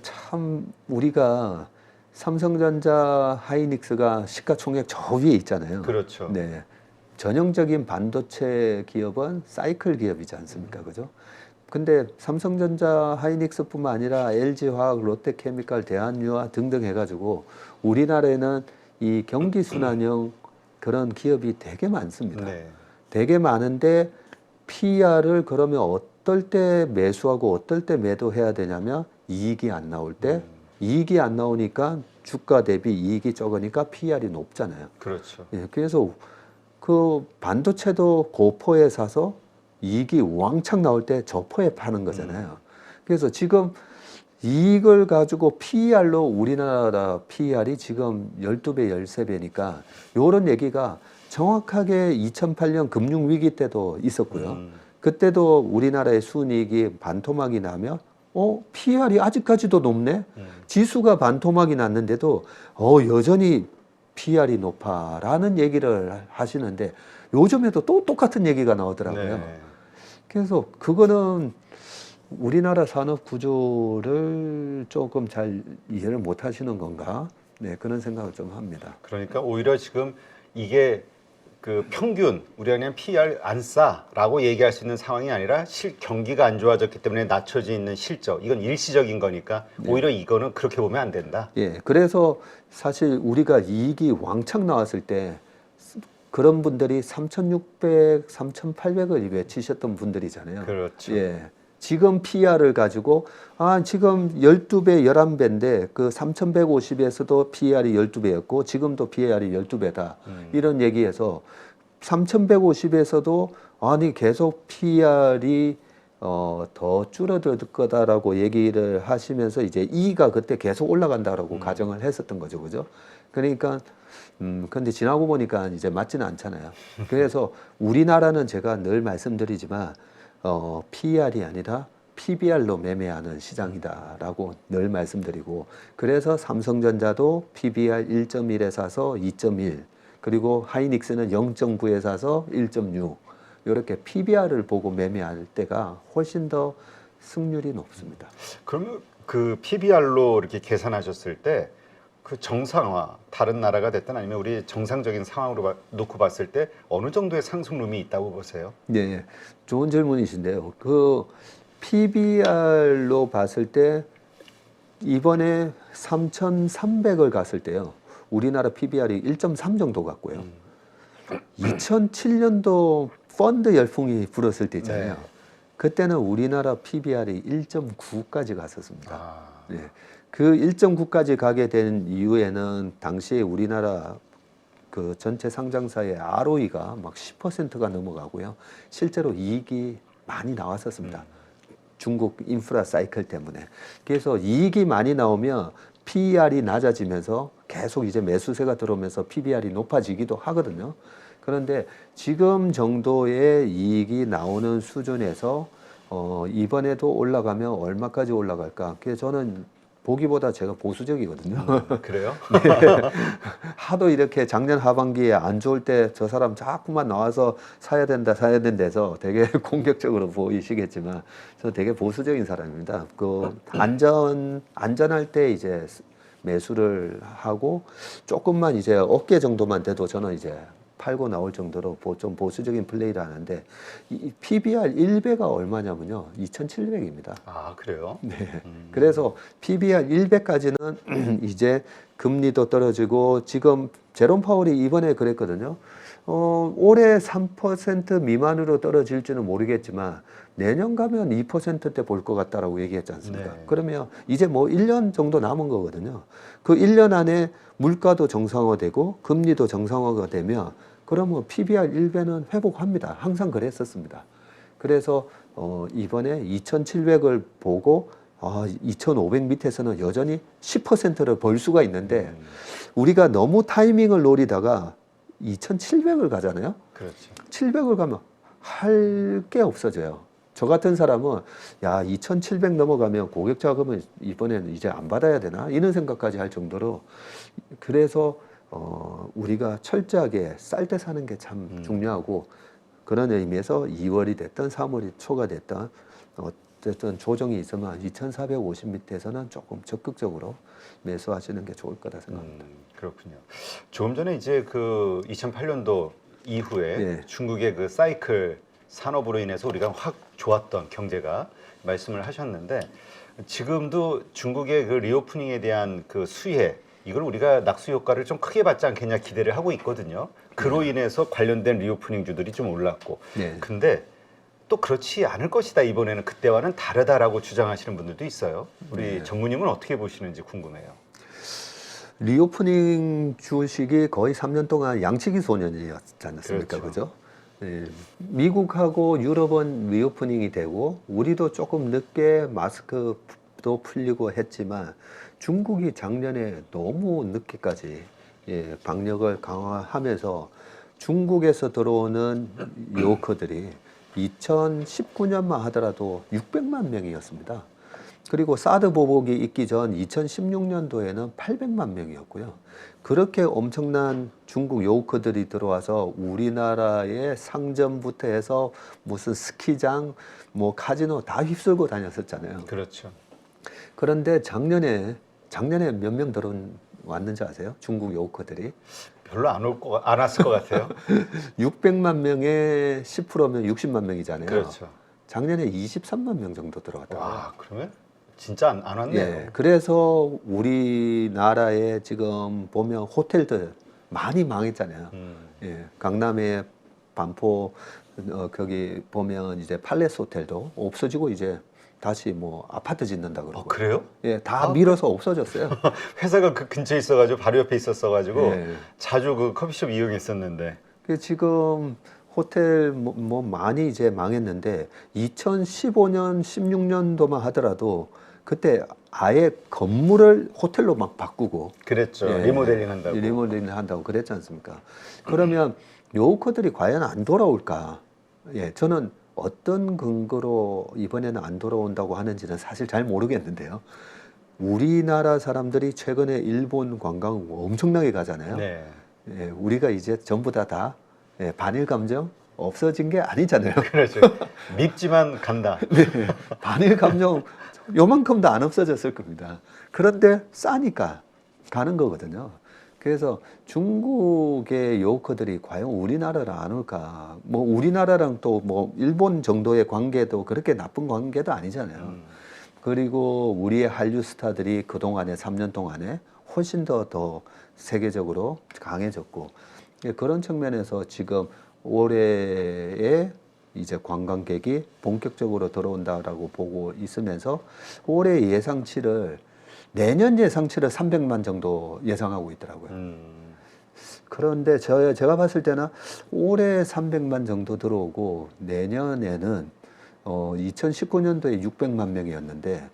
참 우리가 삼성전자 하이닉스가 시가총액 저 위에 있잖아요. 그렇죠. 네, 전형적인 반도체 기업은 사이클 기업이지 않습니까, 그죠? 근데 삼성전자 하이닉스뿐만 아니라 LG화학, 롯데케미칼, 대한유화 등등 해가지고 우리나라에는 이 경기 순환형 그런 기업이 되게 많습니다. 네. 되게 많은데 PER을 그러면 어떨 때 매수하고 어떨 때 매도해야 되냐면 이익이 안 나올 때 이익이 안 나오니까 주가 대비 이익이 적으니까 PER이 높잖아요. 그렇죠. 예, 그래서 그 반도체도 고포에 사서 이익이 왕창 나올 때 저포에 파는 거잖아요. 그래서 지금 이익을 가지고 PER로 우리나라 PER이 지금 12배, 13배니까 요런 얘기가 정확하게 2008년 금융위기 때도 있었고요. 그때도 우리나라의 순이익이 반토막이 나면 PER이 아직까지도 높네? 지수가 반토막이 났는데도 여전히 PER이 높아라는 얘기를 하시는데 요즘에도 또 똑같은 얘기가 나오더라고요. 네. 그래서 그거는 우리나라 산업 구조를 조금 잘 이해를 못 하시는 건가? 네, 그런 생각을 좀 합니다. 그러니까 오히려 지금 이게 그 평균 우리가 그냥 PER 안 싸라고 얘기할 수 있는 상황이 아니라 경기가 안 좋아졌기 때문에 낮춰져 있는 실적, 이건 일시적인 거니까 오히려 이거는 그렇게 보면 안 된다. 예, 그래서 사실 우리가 이익이 왕창 나왔을 때 그런 분들이 3,600, 3,800을 외치셨던 분들이잖아요. 그렇죠. 예. 지금 PER을 가지고 지금 12배, 11배인데 그 3,150에서도 PER이 12배였고 지금도 PER이 12배다. 이런 얘기에서 3,150에서도 계속 PER이 더 줄어들 거다라고 얘기를 하시면서 이제 E가 그때 계속 올라간다라고 가정을 했었던 거죠. 그죠? 그러니까 근데 지나고 보니까 이제 맞지는 않잖아요. 그래서 우리나라는 제가 늘 말씀드리지만 PER이 아니라 PBR로 매매하는 시장이다라고 늘 말씀드리고 그래서 삼성전자도 PBR 1.1에 사서 2.1 그리고 하이닉스는 0.9에 사서 1.6 이렇게 PBR을 보고 매매할 때가 훨씬 더 승률이 높습니다. 그러면 그 PBR로 이렇게 계산하셨을 때 그 정상화, 다른 나라가 됐든 아니면 우리 정상적인 상황으로 놓고 봤을 때 어느 정도의 상승룸이 있다고 보세요? 네, 좋은 질문이신데요. 그 PBR로 봤을 때 이번에 3,300을 갔을 때요. 우리나라 PBR이 1.3 정도 갔고요. 2007년도 펀드 열풍이 불었을 때 있잖아요. 네. 그때는 우리나라 PBR이 1.9까지 갔었습니다. 네. 아, 그 1.9까지 가게 된 이유에는 당시에 우리나라 그 전체 상장사의 ROE가 막 10%가 넘어가고요. 실제로 이익이 많이 나왔었습니다. 중국 인프라 사이클 때문에. 그래서 이익이 많이 나오면 PER이 낮아지면서 계속 이제 매수세가 들어오면서 PBR이 높아지기도 하거든요. 그런데 지금 정도의 이익이 나오는 수준에서 이번에도 올라가면 얼마까지 올라갈까? 그래서 저는 보기보다 제가 보수적이거든요. 그래요? 하도 이렇게 작년 하반기에 안 좋을 때 저 사람 자꾸만 나와서 사야 된다, 사야 된다해서 되게 공격적으로 보이시겠지만 저는 되게 보수적인 사람입니다. 그 안전할 때 이제 매수를 하고 조금만 이제 어깨 정도만 돼도 저는 이제 팔고 나올 정도로 좀 보수적인 플레이를 하는데 이 PBR 1배가 얼마냐면요. 2,700입니다. 아, 그래요? 네. 그래서 PBR 100까지는 이제 금리도 떨어지고 지금 제롬 파월이 이번에 그랬거든요. 올해 3% 미만으로 떨어질지는 모르겠지만 내년 가면 2%대 볼 것 같다라고 얘기했지 않습니까? 네. 그러면 이제 뭐 1년 정도 남은 거거든요. 그 1년 안에 물가도 정상화되고 금리도 정상화가 되면 그러면 PBR 1배는 회복합니다. 항상 그랬었습니다. 그래서 이번에 2,700을 보고 2,500 밑에서는 여전히 10%를 벌 수가 있는데 우리가 너무 타이밍을 노리다가 2,700을 가잖아요. 그렇죠. 700을 가면 할 게 없어져요. 저 같은 사람은 야 2,700 넘어가면 고객 자금은 이번에는 이제 안 받아야 되나 이런 생각까지 할 정도로 그래서 우리가 철저하게 쌀 때 사는 게 참 중요하고 그런 의미에서 2월이 됐든 3월이 초가 됐든 어쨌든 조정이 있으면 2,450 밑에서는 조금 적극적으로 매수하시는 게 좋을 거다 생각합니다. 그렇군요. 조금 전에 이제 그 2008년도 이후에 예. 중국의 그 사이클 산업으로 인해서 우리가 확 좋았던 경제가 말씀을 하셨는데 지금도 중국의 그 리오프닝에 대한 그 수혜 이걸 우리가 낙수 효과를 좀 크게 받지 않겠냐 기대를 하고 있거든요. 그로 인해서 관련된 리오프닝주들이 좀 올랐고 네. 근데 또 그렇지 않을 것이다 이번에는 그때와는 다르다라고 주장하시는 분들도 있어요. 우리 전무님은 어떻게 보시는지 궁금해요. 리오프닝 주식이 거의 3년 동안 양치기 소년이었지 않습니까? 그렇죠. 그죠? 예. 미국하고 유럽은 리오프닝이 되고 우리도 조금 늦게 마스크도 풀리고 했지만 중국이 작년에 너무 늦게까지 방역을 강화하면서 중국에서 들어오는 요커들이 2019년만 하더라도 600만 명이었습니다. 그리고 사드 보복이 있기 전 2016년도에는 800만 명이었고요. 그렇게 엄청난 중국 요커들이 들어와서 우리나라의 상점부터 해서 무슨 스키장, 뭐 카지노 다 휩쓸고 다녔었잖아요. 그렇죠. 그런데 작년에 몇 명 들어왔는지 아세요? 중국 요커들이 별로 안 왔을 것 같아요. 600만 명에 10%면 60만 명이잖아요. 그렇죠. 작년에 23만 명 정도 들어왔다고요. 와, 그러면 진짜 안 왔네요. 예, 그래서 우리나라에 지금 보면 호텔들 많이 망했잖아요. 예, 강남에 반포 거기 보면 이제 팔레스 호텔도 없어지고 이제 다시 뭐 아파트 짓는다 그러고. 그래요? 예, 다 밀어서 없어졌어요. 회사가 그 근처에 있어가지고 바로 옆에 있었어가지고 예. 자주 그 커피숍 이용했었는데. 그 지금 호텔 뭐 많이 이제 망했는데 2015년, 16년도만 하더라도 그때 아예 건물을 호텔로 막 바꾸고 그랬죠. 예, 리모델링 한다고. 리모델링 한다고 그랬지 않습니까? 그러면 요커들이 과연 안 돌아올까? 예, 저는 어떤 근거로 이번에는 안 돌아온다고 하는지는 사실 잘 모르겠는데요. 우리나라 사람들이 최근에 일본 관광 엄청나게 가잖아요. 네. 예, 우리가 이제 전부 다 반일 감정 없어진 게 아니잖아요. 그렇죠. 밉지만 간다. 네, 반일 감정 요만큼도 안 없어졌을 겁니다. 그런데 싸니까 가는 거거든요. 그래서 중국의 요커들이 과연 우리나라를 안 올까? 뭐 우리나라랑 또 뭐 일본 정도의 관계도 그렇게 나쁜 관계도 아니잖아요. 그리고 우리의 한류 스타들이 그동안에 3년 동안에 훨씬 더 세계적으로 강해졌고 그런 측면에서 지금 올해에 이제 관광객이 본격적으로 들어온다라고 보고 있으면서 올해 예상치를 내년 예상치를 300만 정도 예상하고 있더라고요. 그런데 제가 봤을 때는 올해 300만 정도 들어오고 내년에는 2019년도에 600만 명이었는데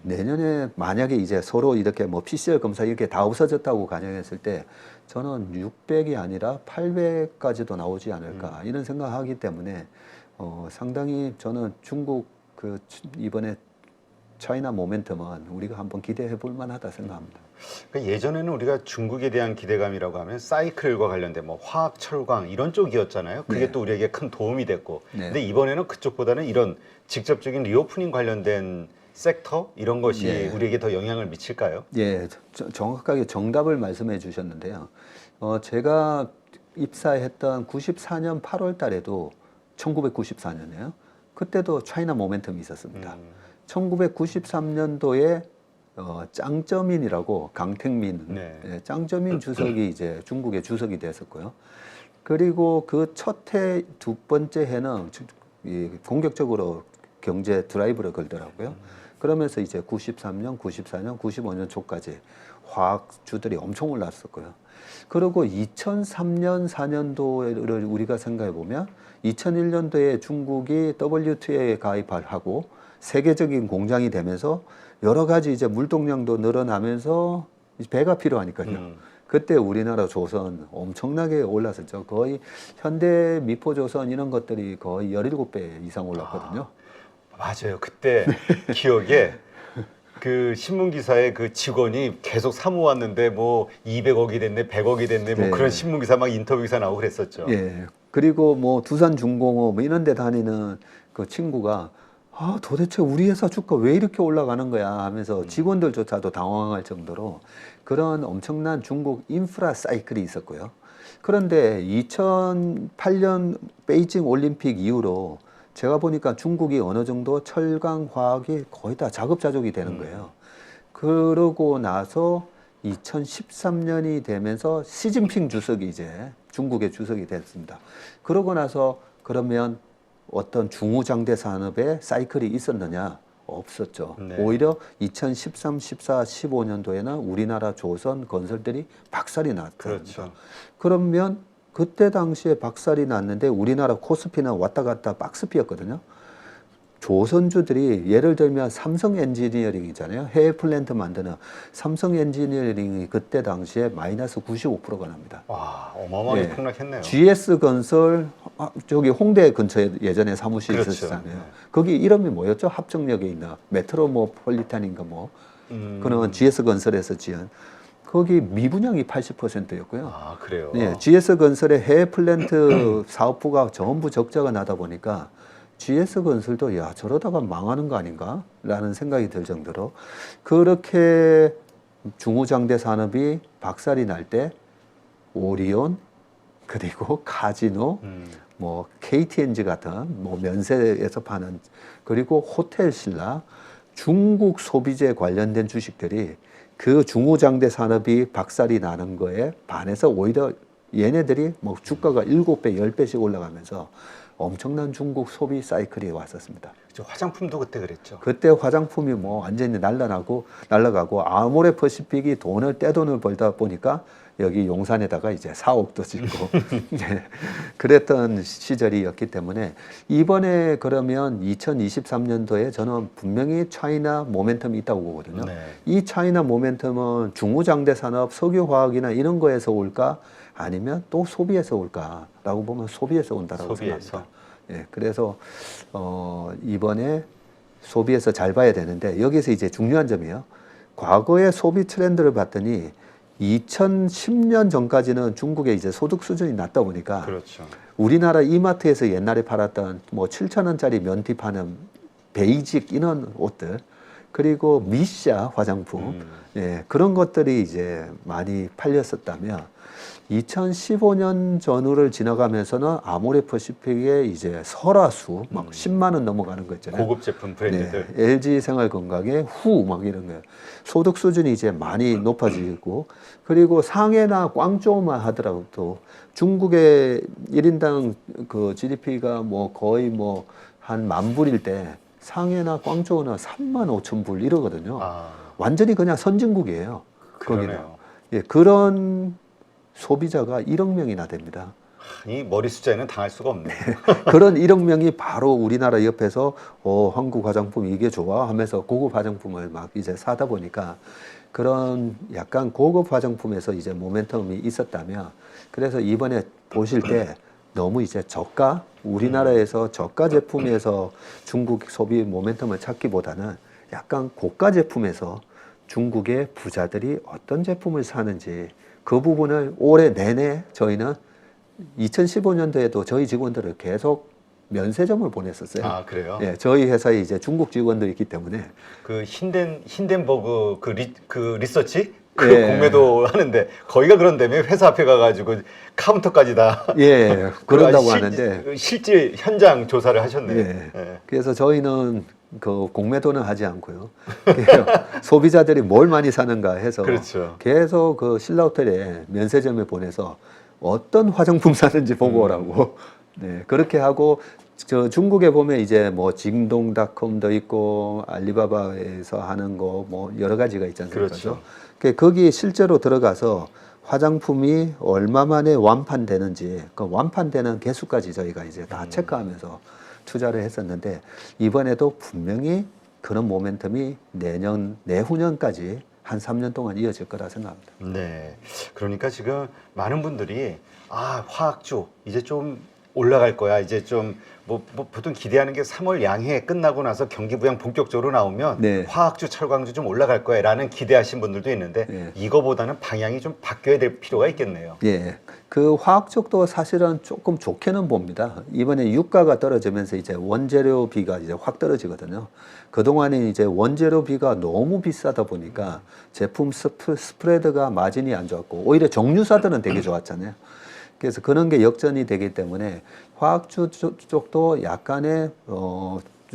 내년에 만약에 이제 서로 이렇게 뭐 PCR 검사 이렇게 다 없어졌다고 가정했을 때 저는 600이 아니라 800까지도 나오지 않을까 이런 생각하기 때문에 상당히 저는 중국 그 이번에 차이나 모멘텀은 우리가 한번 기대해 볼 만하다 생각합니다. 그러니까 예전에는 우리가 중국에 대한 기대감이라고 하면 사이클과 관련된 뭐 화학, 철강 이런 쪽이었잖아요. 그게 네. 또 우리에게 큰 도움이 됐고. 네. 근데 이번에는 그쪽보다는 이런 직접적인 리오프닝 관련된 섹터 이런 것이 네. 우리에게 더 영향을 미칠까요? 예, 정확하게 정답을 말씀해 주셨는데요. 제가 입사했던 94년 8월 달에도 1994년이에요. 그때도 차이나 모멘텀이 있었습니다. 1993년도에 짱쩌민이라고 강택민, 네. 예, 짱쩌민 주석이 이제 중국의 주석이 됐었고요. 그리고 그 첫 해, 두 번째 해는 이 공격적으로 경제 드라이브를 걸더라고요. 그러면서 이제 93년, 94년, 95년 초까지 화학주들이 엄청 올랐었고요. 그리고 2003년, 4년도를 우리가 생각해 보면 2001년도에 중국이 WTO에 가입하고 세계적인 공장이 되면서 여러 가지 이제 물동량도 늘어나면서 배가 필요하니까요. 그때 우리나라 조선 엄청나게 올랐었죠. 거의 현대 미포조선 이런 것들이 거의 17배 이상 올랐거든요. 맞아요. 그때 기억에 그 신문 기사에 그 직원이 계속 사모았는데 뭐 200억이 됐네, 100억이 됐네, 뭐 네. 그런 신문 기사 막 인터뷰 기사 나오고 그랬었죠. 예. 그리고 뭐 두산중공업 뭐 이런 데 다니는 그 친구가 도대체 우리 회사 주가 왜 이렇게 올라가는 거야 하면서 직원들조차도 당황할 정도로 그런 엄청난 중국 인프라 사이클이 있었고요. 그런데 2008년 베이징 올림픽 이후로 제가 보니까 중국이 어느 정도 철강 화학이 거의 다 자급자족이 되는 거예요. 그러고 나서 2013년이 되면서 시진핑 주석이 이제 중국의 주석이 됐습니다. 그러고 나서 그러면 어떤 중후장대 산업의 사이클이 있었느냐? 없었죠. 네. 오히려 2013, 14, 15년도에는 우리나라 조선 건설들이 박살이 났다. 그렇죠. 그러면 그때 당시에 박살이 났는데 우리나라 코스피는 왔다 갔다 박스피였거든요. 조선주들이 예를 들면 삼성 엔지니어링이잖아요. 해외 플랜트 만드는 삼성 엔지니어링이 그때 당시에 마이너스 95%가 납니다. 와, 어마어마하게 예. 폭락했네요. GS 건설 저기 홍대 근처에 예전에 사무실 그렇죠. 있었잖아요. 네. 거기 이름이 뭐였죠? 합정역에 있는 메트로폴리탄인가 뭐 그런 GS 건설에서 지은 거기 미분양이 80%였고요. 아, 그래요. 네, GS 건설의 해외 플랜트 사업부가 전부 적자가 나다 보니까 GS 건설도 야 저러다가 망하는 거 아닌가라는 생각이 들 정도로 그렇게 중후장대 산업이 박살이 날 때 오리온 그리고 카지노 뭐 KTNG 같은 뭐 면세에서 파는 그리고 호텔 신라 중국 소비재 관련된 주식들이 그 중후장대 산업이 박살이 나는 거에 반해서 오히려 얘네들이 뭐 주가가 7배, 10배씩 올라가면서 엄청난 중국 소비 사이클이 왔었습니다. 그렇죠. 화장품도 그때 그랬죠. 그때 화장품이 뭐 완전히 날라가고 아모레 퍼시픽이 떼돈을 벌다 보니까 여기 용산에다가 이제 4억도 짓고 네, 그랬던 시절이었기 때문에 이번에 그러면 2023년도에 저는 분명히 차이나 모멘텀이 있다고 보거든요. 네. 이 차이나 모멘텀은 중후장대 산업, 석유화학이나 이런 거에서 올까 아니면 또 소비에서 올까라고 보면 소비에서 온다라고 소비에서. 생각합니다. 예, 그래서 이번에 소비에서 잘 봐야 되는데 여기서 이제 중요한 점이에요. 과거의 소비 트렌드를 봤더니 2010년 전까지는 중국의 이제 소득 수준이 낮다 보니까 그렇죠. 우리나라 이마트에서 옛날에 팔았던 뭐 7,000원짜리 면티 파는 베이직 이런 옷들 그리고 미샤 화장품 예, 그런 것들이 이제 많이 팔렸었다면 2015년 전후를 지나가면서는 아모레 퍼시픽의 이제 설화수 막 10만 원 넘어가는 거 있잖아요. 고급 제품 브랜드들. 네, LG 생활건강의 후 막 이런 거 소득 수준이 이제 많이 높아지고 그리고 상해나 꽝조만 하더라도 중국의 1인당 그 GDP가 뭐 거의 뭐 한 10,000불일 때 상해나 꽝조는 35,000불 이러거든요. 아, 완전히 그냥 선진국이에요. 그러네요. 거기는. 예, 그런 소비자가 1억 명이나 됩니다. 이 머리 숫자에는 당할 수가 없네요. 그런 1억 명이 바로 우리나라 옆에서 한국 화장품 이게 좋아 하면서 고급 화장품을 막 이제 사다 보니까 그런 약간 고급 화장품에서 이제 모멘텀이 있었다면 그래서 이번에 보실 때 너무 이제 저가 우리나라에서 저가 제품에서 중국 소비 모멘텀을 찾기보다는 약간 고가 제품에서 중국의 부자들이 어떤 제품을 사는지 그 부분을 올해 내내 저희는 2015년도에도 저희 직원들을 계속 면세점을 보냈었어요. 아, 그래요? 예, 저희 회사에 이제 중국 직원들이 있기 때문에 그 힌덴버그 그 리서치? 그 예. 공매도 하는데 거기가 그런다며 회사 앞에 가가지고 카운터까지 다 예, 그런다고 실- 하는데 실제 현장 조사를 하셨네요. 예. 예. 그래서 저희는 그 공매도는 하지 않고요. 그냥 소비자들이 뭘 많이 사는가 해서 그렇죠. 계속 그 신라호텔에 면세점에 보내서 어떤 화장품 사는지 보고 오라고. 네, 그렇게 하고 저 중국에 보면 이제 뭐 징동닷컴도 있고 알리바바에서 하는 거 뭐 여러 가지가 있지 않습니까? 그렇죠. 거기 실제로 들어가서 화장품이 얼마 만에 완판되는지 그 완판되는 개수까지 저희가 이제 다 체크하면서 투자를 했었는데 이번에도 분명히 그런 모멘텀이 내후년까지 한 3년 동안 이어질 거라 생각합니다. 네. 그러니까 지금 많은 분들이 화학주 이제 좀 올라갈 거야. 이제 좀 뭐 보통 기대하는 게 3월 양해 끝나고 나서 경기 부양 본격적으로 나오면 네. 화학주, 철강주 좀 올라갈 거야라는 기대하신 분들도 있는데 네. 이거보다는 방향이 좀 바뀌어야 될 필요가 있겠네요. 예. 그 화학 쪽도 사실은 조금 좋게는 봅니다. 이번에 유가가 떨어지면서 이제 원재료비가 이제 확 떨어지거든요. 그동안에 이제 원재료비가 너무 비싸다 보니까 제품 스프레드가 마진이 안 좋았고 오히려 정유사들은 되게 좋았잖아요. 그래서 그런 게 역전이 되기 때문에 화학주 쪽도 약간의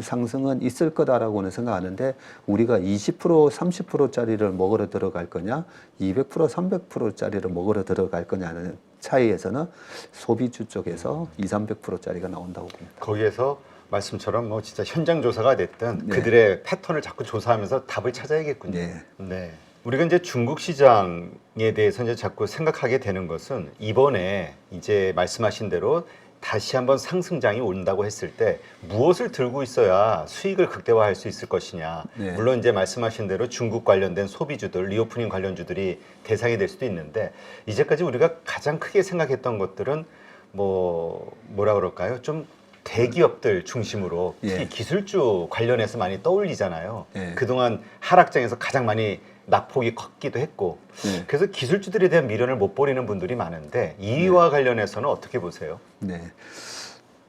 상승은 있을 거다라고는 생각하는데 우리가 20% 30%짜리를 먹으러 들어갈 거냐 200% 300%짜리를 먹으러 들어갈 거냐는 차이에서는 소비주 쪽에서 200~300%짜리가 나온다고 봅니다. 거기에서 말씀처럼 뭐 진짜 현장 조사가 됐든 네. 그들의 패턴을 자꾸 조사하면서 답을 찾아야겠군요. 네. 네. 우리가 이제 중국 시장에 대해서 이제 자꾸 생각하게 되는 것은 이번에 이제 말씀하신 대로 다시 한번 상승장이 온다고 했을 때 무엇을 들고 있어야 수익을 극대화할 수 있을 것이냐. 네. 물론 이제 말씀하신 대로 중국 관련된 소비주들, 리오프닝 관련주들이 대상이 될 수도 있는데 이제까지 우리가 가장 크게 생각했던 것들은 뭐라 그럴까요? 좀 대기업들 중심으로 특히 예. 기술주 관련해서 많이 떠올리잖아요. 예. 그동안 하락장에서 가장 많이 낙폭이 컸기도 했고 네. 그래서 기술주들에 대한 미련을 못 버리는 분들이 많은데 이와 관련해서는 어떻게 보세요? 네.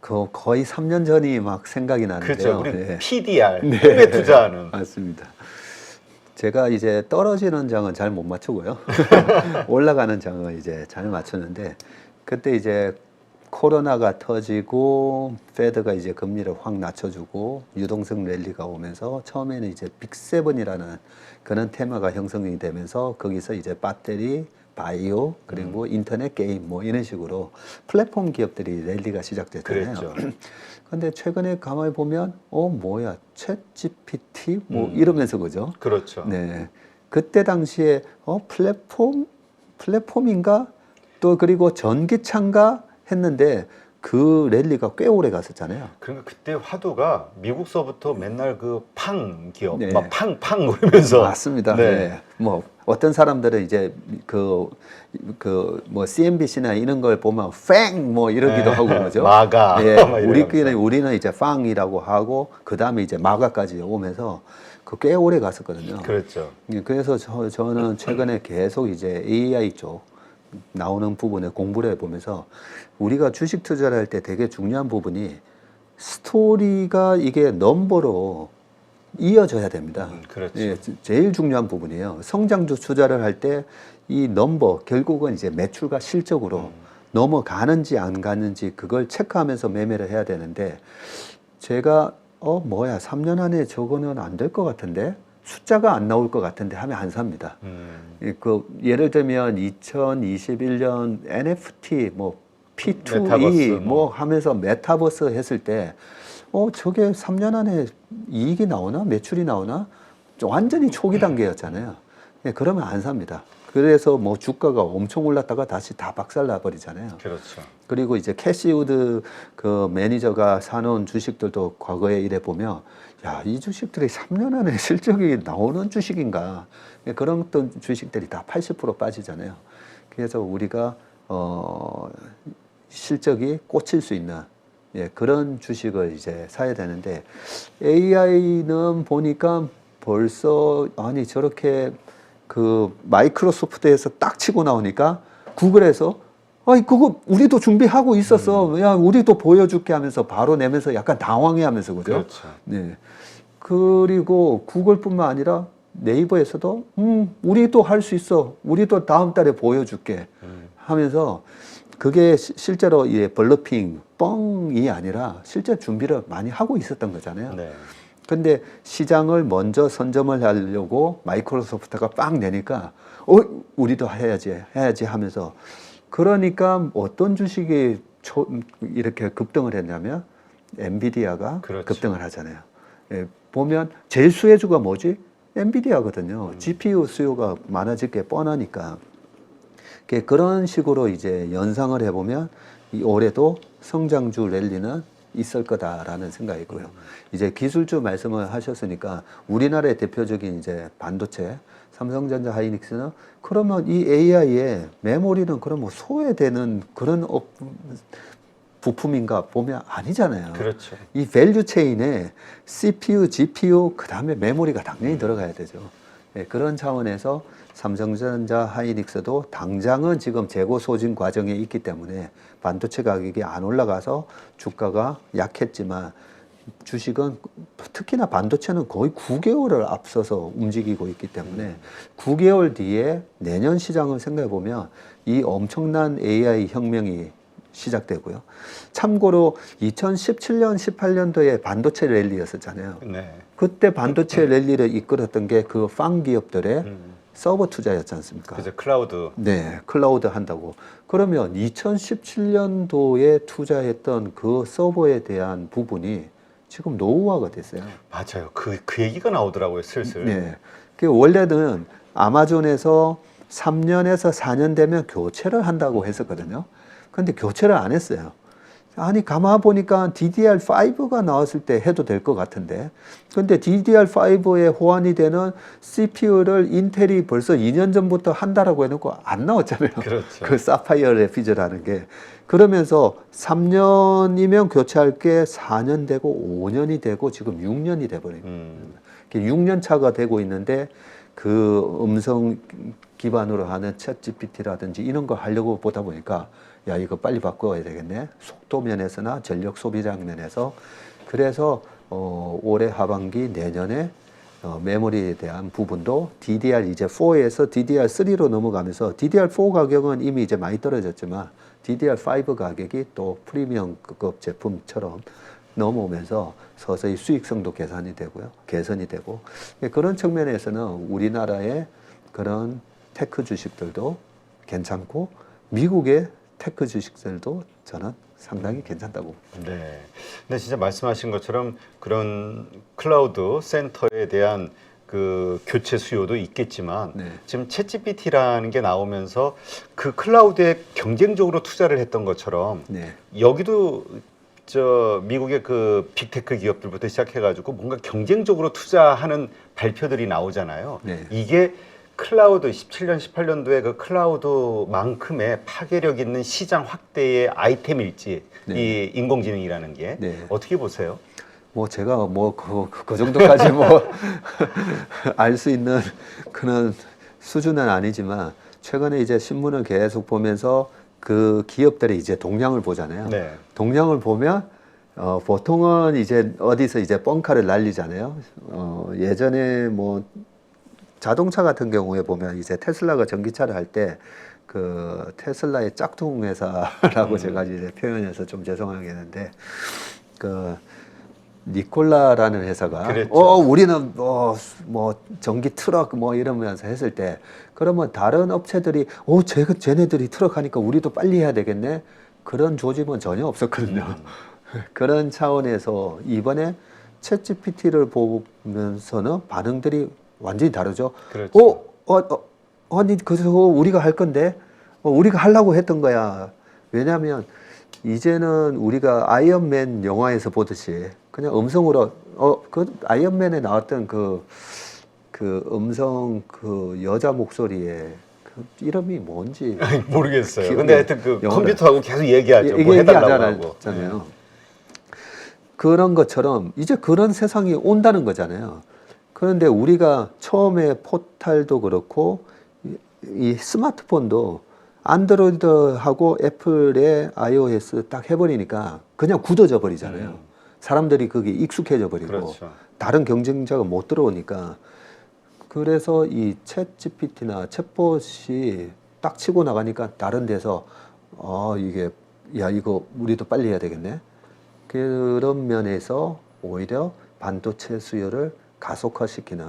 그 거의 3년 전이 막 생각이 나는데요. 그렇죠. 우리 네. PDR, 꿈에 투자하는. 맞습니다. 제가 이제 떨어지는 장은 잘 못 맞추고요. 올라가는 장은 이제 잘 맞추는데 그때 이제 코로나가 터지고 페드가 이제 금리를 확 낮춰주고 유동성 랠리가 오면서 처음에는 이제 빅7이라는 그런 테마가 형성이 되면서 거기서 이제 배터리, 바이오 그리고 인터넷 게임 뭐 이런 식으로 플랫폼 기업들이 랠리가 시작됐잖아요. 그랬죠. 근데 최근에 가만히 보면 뭐야 챗 GPT 뭐 이러면서 그죠? 그렇죠. 네. 그때 당시에 플랫폼인가 또 그리고 전기차인가 했는데 그 랠리가 꽤 오래 갔었잖아요. 그러니까 그때 화두가 미국서부터 맨날 그 팡 기업, 네. 막 팡팡 그러면서 맞습니다. 네. 네. 뭐 어떤 사람들은 이제 뭐 CNBC나 이런 걸 보면 팽 뭐 이러기도 네. 하고 그러죠. 마가. 예. 막 이러면서. 우리는 이제 팡이라고 하고 그 다음에 이제 마가까지 오면서 그 꽤 오래 갔었거든요. 그렇죠. 예, 그래서 저는 최근에 계속 이제 AI 쪽 나오는 부분에 공부를 해보면서 우리가 주식 투자를 할 때 되게 중요한 부분이 스토리가 이게 넘버로 이어져야 됩니다. 그렇죠. 예, 제일 중요한 부분이에요. 성장주 투자를 할 때 이 넘버 결국은 이제 매출과 실적으로 넘어가는지 안 가는지 그걸 체크하면서 매매를 해야 되는데 제가 3년 안에 저거는 안 될 것 같은데 숫자가 안 나올 것 같은데 하면 안 삽니다. 예를 들면 2021년 NFT 뭐 P2E 메타버스 뭐 하면서 메타버스 했을 때 저게 3년 안에 이익이 나오나 매출이 나오나 완전히 초기 단계였잖아요. 예, 그러면 안 삽니다. 그래서 뭐 주가가 엄청 올랐다가 다시 다 박살나 버리잖아요. 그렇죠. 그리고 이제 캐시우드 그 매니저가 사놓은 주식들도 과거에 이래 보면 야, 이 주식들이 3년 안에 실적이 나오는 주식인가? 그런 어떤 주식들이 다 80% 빠지잖아요. 그래서 우리가 실적이 꽂힐 수 있는 그런 주식을 이제 사야 되는데 AI는 보니까 벌써 아니 저렇게 그 마이크로소프트에서 딱 치고 나오니까 구글에서 아이 그거 우리도 준비하고 있었어. 야 우리도 보여줄게 하면서 바로 내면서 약간 당황해하면서 그죠? 그렇죠. 네. 그리고 구글뿐만 아니라 네이버에서도 우리도 할 수 있어. 우리도 다음 달에 보여줄게 하면서 그게 실제로 이 블러핑 뻥이 아니라 실제 준비를 많이 하고 있었던 거잖아요. 네. 근데 시장을 먼저 선점을 하려고 마이크로소프트가 빵 내니까 우리도 해야지 하면서 그러니까 어떤 주식이 이렇게 급등을 했냐면 엔비디아가 그렇죠. 급등을 하잖아요. 예, 보면 제일 수혜주가 뭐지? 엔비디아거든요. GPU 수요가 많아질 게 뻔하니까. 그런 식으로 이제 연상을 해보면 이 올해도 성장주 랠리는 있을 거다라는 생각이고요. 이제 기술주 말씀을 하셨으니까 우리나라의 대표적인 이제 반도체 삼성전자 하이닉스는 그러면 이 AI의 메모리는 그럼 뭐 소외되는 그런 부품인가 보면 아니잖아요. 그렇죠. 이 밸류 체인에 CPU, GPU 그다음에 메모리가 당연히 들어가야 되죠. 예, 그런 차원에서 삼성전자 하이닉스도 당장은 지금 재고 소진 과정에 있기 때문에 반도체 가격이 안 올라가서 주가가 약했지만 주식은 특히나 반도체는 거의 9개월을 앞서서 움직이고 있기 때문에 9개월 뒤에 내년 시장을 생각해 보면 이 엄청난 AI 혁명이 시작되고요. 참고로 2017년, 18년도에 반도체 랠리였었잖아요. 네. 그때 반도체 랠리를 이끌었던 게 그 팡 기업들의 서버 투자였지 않습니까? 그래서 클라우드. 네, 클라우드 한다고. 그러면 2017년도에 투자했던 그 서버에 대한 부분이 지금 노후화가 됐어요. 맞아요. 그 얘기가 나오더라고요, 슬슬. 네. 그 원래는 아마존에서 3년에서 4년 되면 교체를 한다고 했었거든요. 근데 교체를 안 했어요. 아니 가만 보니까 DDR5가 나왔을 때 해도 될 것 같은데 근데 DDR5에 호환이 되는 CPU를 인텔이 벌써 2년 전부터 한다라고 해놓고 안 나왔잖아요. 그렇죠. 그 사파이어 레피즈라는 게 그러면서 3년이면 교체할 게 4년 되고 5년이 되고 지금 6년이 돼버린 거예요. 6년 차가 되고 있는데 그 음성 기반으로 하는 챗 GPT라든지 이런 거 하려고 보다 보니까 야 이거 빨리 바꿔야 되겠네. 속도 면에서나 전력 소비량 면에서 그래서 올해 하반기 내년에 메모리에 대한 부분도 DDR 이제 4에서 DDR3로 넘어가면서 DDR4 가격은 이미 이제 많이 떨어졌지만 DDR5 가격이 또 프리미엄급 제품처럼 넘어오면서 서서히 수익성도 개선이 되고 그런 측면에서는 우리나라의 그런 테크 주식들도 괜찮고 미국의 테크 주식들도 저는 상당히 괜찮다고. 네. 근데 진짜 말씀하신 것처럼 그런 클라우드 센터에 대한 그 교체 수요도 있겠지만 네. 지금 챗GPT라는 게 나오면서 그 클라우드에 경쟁적으로 투자를 했던 것처럼 네. 여기도 저 미국의 그 빅테크 기업들부터 시작해가지고 뭔가 경쟁적으로 투자하는 발표들이 나오잖아요. 네. 이게 클라우드 17년, 18년도에 그 클라우드만큼의 파괴력 있는 시장 확대의 아이템일지 네. 이 인공지능이라는 게 네. 어떻게 보세요? 뭐 제가 뭐 그 정도까지 뭐 알 수 있는 그런 수준은 아니지만 최근에 이제 신문을 계속 보면서 그 기업들의 이제 동향을 보잖아요. 네. 동향을 보면 보통은 이제 어디서 이제 뻥카를 날리잖아요. 예전에 뭐 자동차 같은 경우에 보면 이제 테슬라가 전기차를 할 때 그 테슬라의 짝퉁 회사라고 제가 이제 표현해서 좀 죄송하겠는데 그 니콜라라는 회사가 그랬죠. 우리는 뭐 전기 트럭 뭐 이러면서 했을 때 그러면 다른 업체들이 쟤네들이 트럭 하니까 우리도 빨리 해야 되겠네 그런 조짐은 전혀 없었거든요. 그런 차원에서 이번에 챗 GPT를 보면서는 반응들이 완전히 다르죠. 그렇죠. 아니 그래서 우리가 할 건데 우리가 하려고 했던 거야. 왜냐하면 이제는 우리가 아이언맨 영화에서 보듯이 그냥 음성으로 그 아이언맨에 나왔던 그 음성 그 여자 목소리에 그 이름이 뭔지 모르겠어요. 기억이- 근데 하여튼 그 영어를- 컴퓨터하고 계속 얘기하죠. 뭐 얘기 해달라고 안 하고. 하잖아요. 그런 것처럼 이제 그런 세상이 온다는 거잖아요. 그런데 우리가 처음에 포탈도 그렇고 이 스마트폰도 안드로이드하고 애플의 iOS 딱 해버리니까 그냥 굳어져 버리잖아요. 사람들이 그게 익숙해져 버리고 그렇죠. 다른 경쟁자가 못 들어오니까 그래서 이 챗 GPT나 챗봇이 딱 치고 나가니까 다른 데서 이게 야 이거 우리도 빨리 해야 되겠네. 그런 면에서 오히려 반도체 수요를 가속화시키는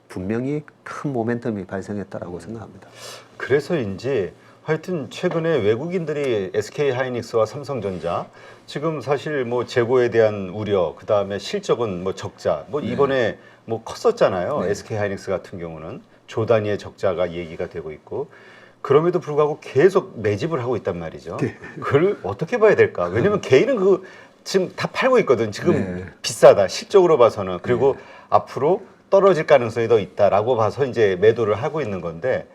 분명히 큰 모멘텀이 발생했다라고 생각합니다. 그래서인지 하여튼 최근에 외국인들이 SK 하이닉스와 삼성전자 지금 사실 뭐 재고에 대한 우려, 그 다음에 실적은 뭐 적자, 뭐 이번에 뭐 컸었잖아요. 네. SK 하이닉스 같은 경우는 조 단위의 적자가 얘기가 되고 있고 그럼에도 불구하고 계속 매집을 하고 있단 말이죠. 그걸 어떻게 봐야 될까? 왜냐면 개인은 그 지금 다 팔고 있거든. 지금 네. 비싸다. 실적으로 봐서는. 그리고 앞으로 떨어질 가능성이 더 있다라고 봐서 이제 매도를 하고 있는 건데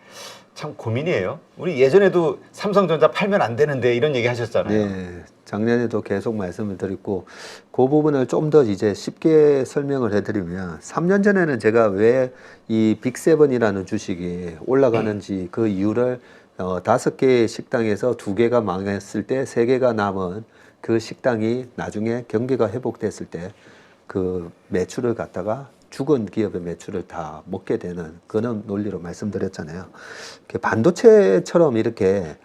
참 고민이에요. 우리 예전에도 삼성전자 팔면 안 되는데 이런 얘기 하셨잖아요. 네, 작년에도 계속 말씀을 드렸고 그 부분을 좀 더 이제 쉽게 설명을 해드리면 3년 전에는 제가 왜 이 빅세븐이라는 주식이 올라가는지 그 이유를 5개의 식당에서 2개가 망했을 때 3개가 남은 그 식당이 나중에 경기가 회복됐을 때 그 매출을 갖다가 죽은 기업의 매출을 다 먹게 되는 그런 논리로 말씀드렸잖아요. 반도체처럼 이렇게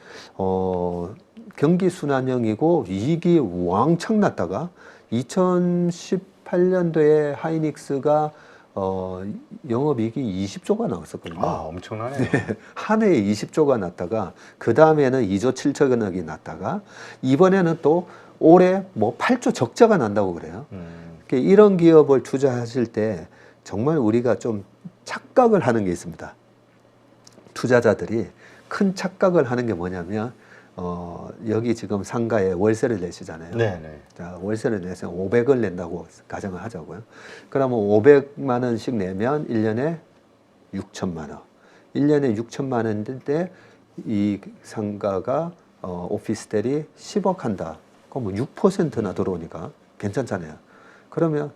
경기 순환형이고 이익이 왕창 났다가 2018년도에 하이닉스가 영업이익이 20조가 나왔었거든요. 아, 엄청나네요. 한 해에 20조가 났다가 그 다음에는 2조 7천억이 났다가 이번에는 또 올해 뭐 8조 적자가 난다고 그래요. 이런 기업을 투자하실 때 정말 우리가 좀 착각을 하는 게 있습니다. 투자자들이 큰 착각을 하는 게 뭐냐면 여기 지금 상가에 월세를 내시잖아요. 네네. 자, 월세를 내서 500을 낸다고 가정을 하자고요. 그러면 500만 원씩 내면 1년에 6천만 원. 1년에 6천만 원인데 이 상가가 오피스텔이 10억 한다. 그럼 6%나 들어오니까 괜찮잖아요. 그러면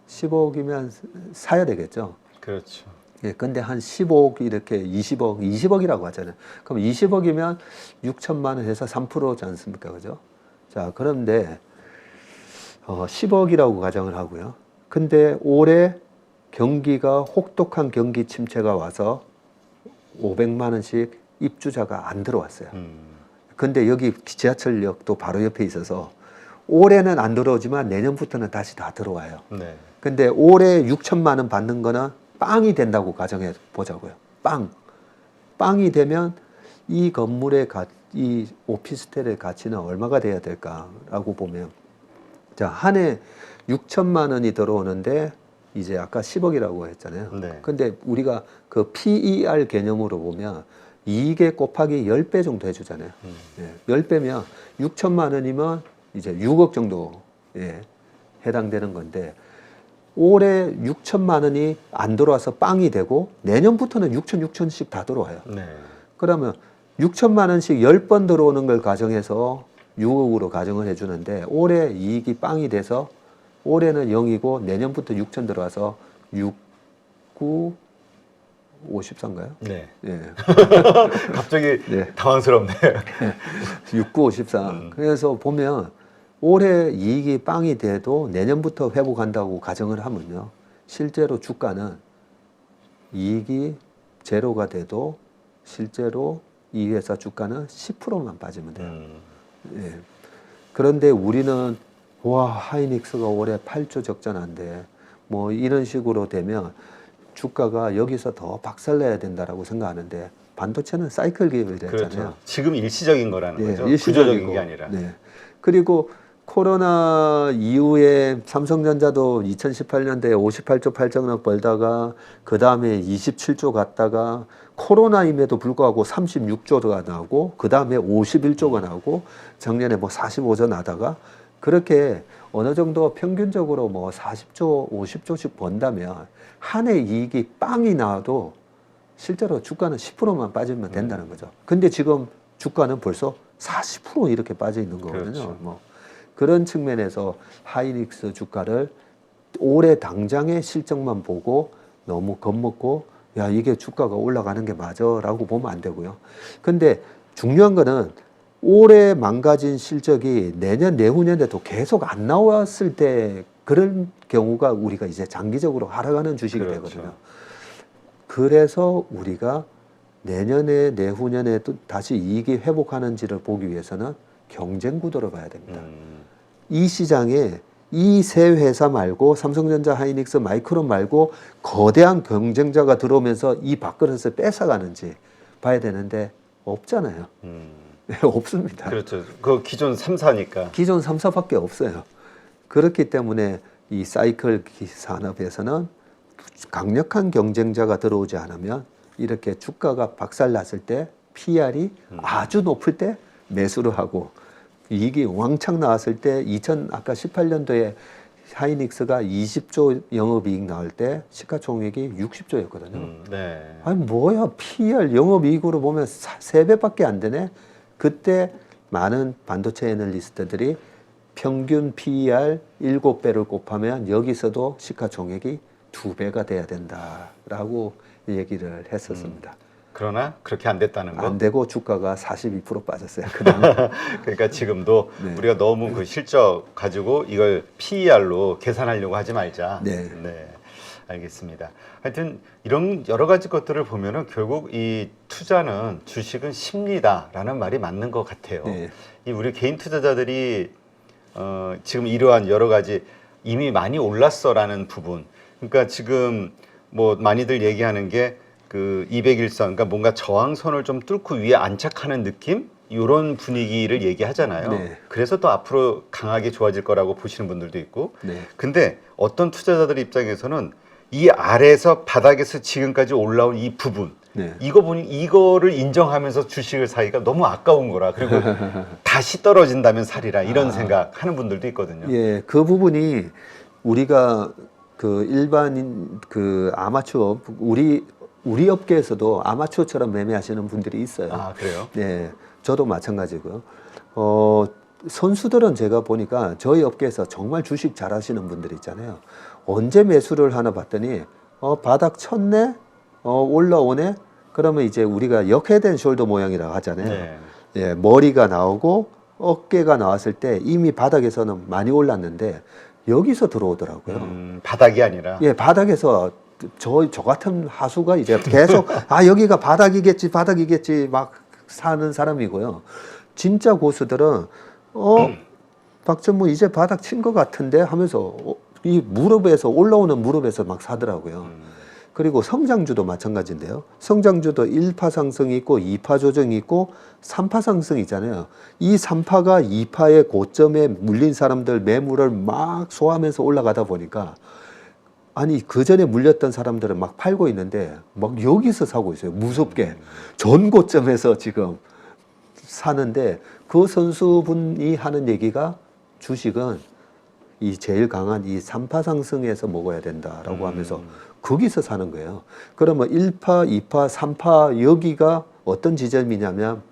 10억이면 사야 되겠죠. 그렇죠. 예, 근데 한 10억 이렇게 20억이라고 하잖아요. 그럼 20억이면 6천만 원 해서 3%지 않습니까? 그죠? 자, 그런데 10억이라고 가정을 하고요. 근데 올해 경기가 혹독한 경기 침체가 와서 500만 원씩 입주자가 안 들어왔어요. 근데 여기 지하철역도 바로 옆에 있어서 올해는 안 들어오지만 내년부터는 다시 다 들어와요. 네. 근데 올해 6천만 원 받는 거는 빵이 된다고 가정해 보자고요. 빵이 되면 이 건물의 이 오피스텔의 가치는 얼마가 돼야 될까라고 보면 자, 한 해 6천만 원이 들어오는데 이제 아까 10억이라고 했잖아요. 네. 근데 우리가 그 PER 개념으로 보면 이게 곱하기 10배 정도 해주잖아요. 10배면 6천만 원이면 이제 6억 정도에 해당되는 건데 올해 6천만 원이 안 들어와서 빵이 되고 내년부터는 6천씩 다 들어와요. 네. 그러면 6천만 원씩 10번 들어오는 걸 가정해서 6억으로 가정을 해주는데 올해 이익이 빵이 돼서 올해는 0이고 내년부터 6천 들어와서 6, 9, 54인가요? 네. 예. 갑자기 네. 당황스럽네. 6, 9, 54. 그래서 보면 올해 이익이 빵이 돼도 내년부터 회복한다고 가정을 하면요. 실제로 주가는 이익이 제로가 돼도 실제로 이 회사 주가는 10%만 빠지면 돼요. 예. 그런데 우리는 와, 하이닉스가 올해 8조 적자 난데 뭐 이런 식으로 되면 주가가 여기서 더 박살내야 된다라고 생각하는데 반도체는 사이클 기업이 됐잖아요. 그렇죠. 지금 일시적인 거라는 네, 거죠. 일시적이고. 구조적인 게 아니라. 네. 그리고 코로나 이후에 삼성전자도 2018년도에 58조 8천억 벌다가 그 다음에 27조 갔다가 코로나임에도 불구하고 36조가 나오고 그 다음에 51조가 나오고 작년에 뭐 45조 나다가 그렇게 어느 정도 평균적으로 뭐 40조, 50조씩 번다면 한 해 이익이 빵이 나와도 실제로 주가는 10%만 빠지면 된다는 거죠. 근데 지금 주가는 벌써 40% 이렇게 빠져 있는 거거든요. 그렇죠. 뭐 그런 측면에서 하이닉스 주가를 올해 당장의 실적만 보고 너무 겁먹고 야 이게 주가가 올라가는 게 맞아라고 보면 안 되고요. 근데 중요한 거는 올해 망가진 실적이 내년 내후년에도 계속 안 나왔을 때 그런 경우가 우리가 이제 장기적으로 하락하는 주식이 그렇죠. 되거든요. 그래서 우리가 내년에 내후년에 또 다시 이익이 회복하는지를 보기 위해서는 경쟁 구도를 봐야 됩니다. 이 시장에 이 세 회사 말고 삼성전자, 하이닉스, 마이크론 말고 거대한 경쟁자가 들어오면서 이 밥그릇을 뺏어가는지 봐야 되는데 없잖아요. 없습니다. 그렇죠. 그 기존 3사니까. 기존 3사밖에 없어요. 그렇기 때문에 이 사이클 산업에서는 강력한 경쟁자가 들어오지 않으면 이렇게 주가가 박살났을 때 PR이 아주 높을 때 매수를 하고 이익이 왕창 나왔을 때 아까 18년도에 하이닉스가 20조 영업이익 나올 때 시가총액이 60조였거든요. 네. 아니 뭐야 PER 영업이익으로 보면 3배밖에 안 되네. 그때 많은 반도체 애널리스트들이 평균 PER 7배를 곱하면 여기서도 시가총액이 2배가 돼야 된다라고 얘기를 했었습니다. 그러나 그렇게 안 됐다는 거. 안 되고 주가가 42% 빠졌어요. 그다음에 그러니까 지금도 네. 우리가 너무 그 실적 가지고 이걸 PER로 계산하려고 하지 말자. 네. 알겠습니다. 하여튼 이런 여러 가지 것들을 보면은 결국 이 투자는 주식은 심리다라는 말이 맞는 것 같아요. 네. 이 우리 개인 투자자들이 지금 이러한 여러 가지 이미 많이 올랐어라는 부분. 그러니까 지금 뭐 많이들 얘기하는 게 그 200일선, 그러니까 뭔가 저항선을 좀 뚫고 위에 안착하는 느낌? 이런 분위기를 얘기하잖아요. 네. 그래서 또 앞으로 강하게 좋아질 거라고 보시는 분들도 있고. 네. 근데 어떤 투자자들 입장에서는 이 아래에서 바닥에서 지금까지 올라온 이 부분, 네. 이거를 인정하면서 주식을 사기가 너무 아까운 거라. 그리고 다시 떨어진다면 사리라 이런 생각하는 분들도 있거든요. 예, 그 부분이 우리가 그 일반인 그 아마추어 우리 업계에서도 아마추어처럼 매매하시는 분들이 있어요. 아, 그래요? 네, 저도 마찬가지고요. 선수들은 제가 보니까 저희 업계에서 정말 주식 잘하시는 분들 있잖아요. 언제 매수를 하나 봤더니 바닥 쳤네, 올라오네. 그러면 이제 우리가 역헤드앤 숄더 모양이라고 하잖아요. 네. 예, 머리가 나오고 어깨가 나왔을 때 이미 바닥에서는 많이 올랐는데 여기서 들어오더라고요. 바닥이 아니라. 예, 바닥에서 저 같은 하수가 이제 계속 여기가 바닥이겠지 막 사는 사람이고요. 진짜 고수들은 박전무 이제 바닥 친 것 같은데 하면서 이 무릎에서 올라오는 무릎에서 막 사더라고요. 그리고 성장주도 마찬가지인데요. 성장주도 1파 상승이 있고 2파 조정이 있고 3파 상승이 있잖아요. 이 3파가 2파의 고점에 물린 사람들 매물을 막 소화하면서 올라가다 보니까 아니 그 전에 물렸던 사람들은 막 팔고 있는데 막 여기서 사고 있어요. 무섭게 전 고점에서 지금 사는데 그 선수분이 하는 얘기가 주식은 이 제일 강한 이 3파 상승에서 먹어야 된다라고 하면서 거기서 사는 거예요. 그러면 1파, 2파, 3파 여기가 어떤 지점이냐면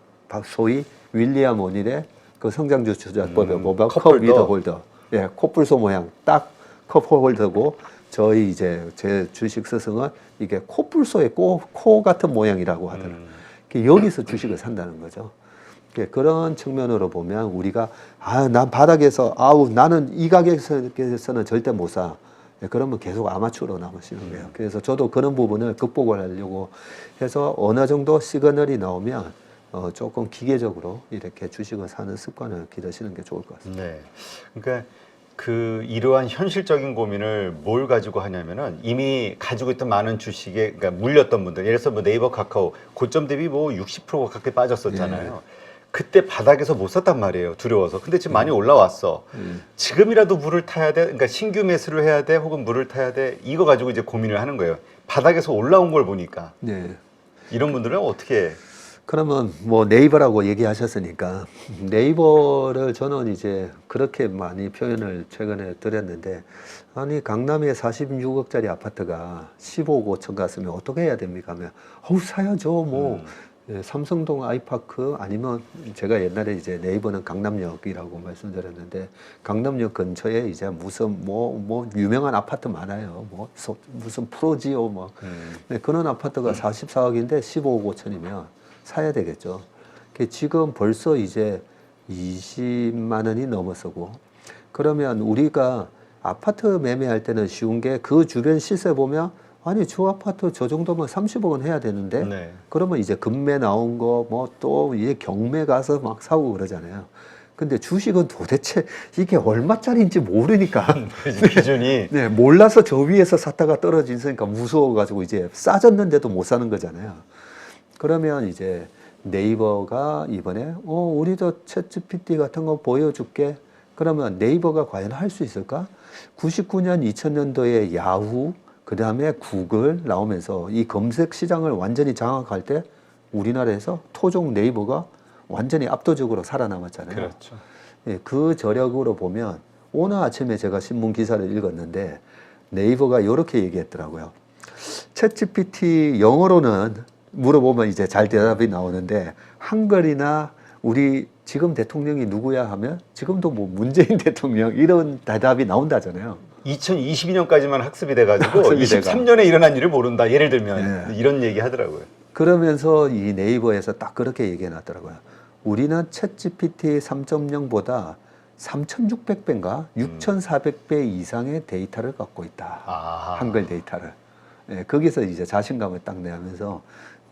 소위 윌리엄 오닐의 그 성장주 투자법에 보면 컵 위드 홀더, 예, 코뿔소 모양 딱 컵 홀더고 저희 이제 제 주식 스승은 이게 코뿔소의 코 같은 모양이라고 하더라고요. 여기서 주식을 산다는 거죠. 그런 측면으로 보면 우리가 난 바닥에서 나는 이 가격에서는 절대 못 사. 그러면 계속 아마추어로 남으시는 거예요. 그래서 저도 그런 부분을 극복을 하려고 해서 어느 정도 시그널이 나오면 조금 기계적으로 이렇게 주식을 사는 습관을 기르시는 게 좋을 것 같습니다. 네. 그러니까 이러한 현실적인 고민을 뭘 가지고 하냐면은 이미 가지고 있던 많은 주식에 그러니까 물렸던 분들, 예를 들어서 뭐 네이버 카카오 고점 대비 뭐 60% 가까이 빠졌었잖아요. 그때 바닥에서 못 샀단 말이에요. 두려워서. 근데 지금 많이 올라왔어. 지금이라도 물을 타야 돼. 그러니까 신규 매수를 해야 돼. 혹은 물을 타야 돼. 이거 가지고 이제 고민을 하는 거예요. 바닥에서 올라온 걸 보니까. 네. 이런 분들은 어떻게 그러면 뭐 네이버라고 얘기하셨으니까 네이버를 저는 이제 그렇게 많이 표현을 최근에 드렸는데 아니 강남에 46억짜리 아파트가 15억 5천 갔으면 어떻게 해야 됩니까? 하면 어우 사야죠 뭐 예, 삼성동 아이파크 아니면 제가 옛날에 이제 네이버는 강남역이라고 말씀드렸는데 강남역 근처에 이제 무슨 뭐 유명한 아파트 많아요. 무슨 프로지오 뭐 네, 그런 아파트가 44억인데 15억 5천이면 사야 되겠죠. 지금 벌써 이제 20만 원이 넘어서고 그러면 우리가 아파트 매매할 때는 쉬운 게 그 주변 시세 보면 아니 저 아파트 저 정도면 30억 원 해야 되는데 네. 그러면 이제 금매 나온 거 뭐 또 이게 경매 가서 막 사고 그러잖아요. 근데 주식은 도대체 이게 얼마짜리인지 모르니까 기준이 네, 몰라서 저 위에서 샀다가 떨어지니까 무서워가지고 이제 싸졌는데도 못 사는 거잖아요. 그러면 이제 네이버가 이번에 우리도 챗GPT 같은 거 보여줄게. 그러면 네이버가 과연 할 수 있을까? 99년, 2000년도에 야후, 그 다음에 구글 나오면서 이 검색 시장을 완전히 장악할 때 우리나라에서 토종 네이버가 완전히 압도적으로 살아남았잖아요. 그렇죠. 예, 그 저력으로 보면 오늘 아침에 제가 신문 기사를 읽었는데 네이버가 이렇게 얘기했더라고요. 챗GPT 영어로는 물어보면 이제 잘 대답이 나오는데 한글이나 우리 지금 대통령이 누구야 하면 지금도 뭐 문재인 대통령 이런 대답이 나온다잖아요. 2022년까지만 학습이 돼가지고 학습이 돼가. 23년에 일어난 일을 모른다. 예를 들면 네. 이런 얘기 하더라고요. 그러면서 이 네이버에서 딱 그렇게 얘기해 놨더라고요. 우리는 챗GPT 3.0보다 3,600배인가 6,400배 이상의 데이터를 갖고 있다. 아. 한글 데이터를. 예, 거기서 이제 자신감을 딱 내면서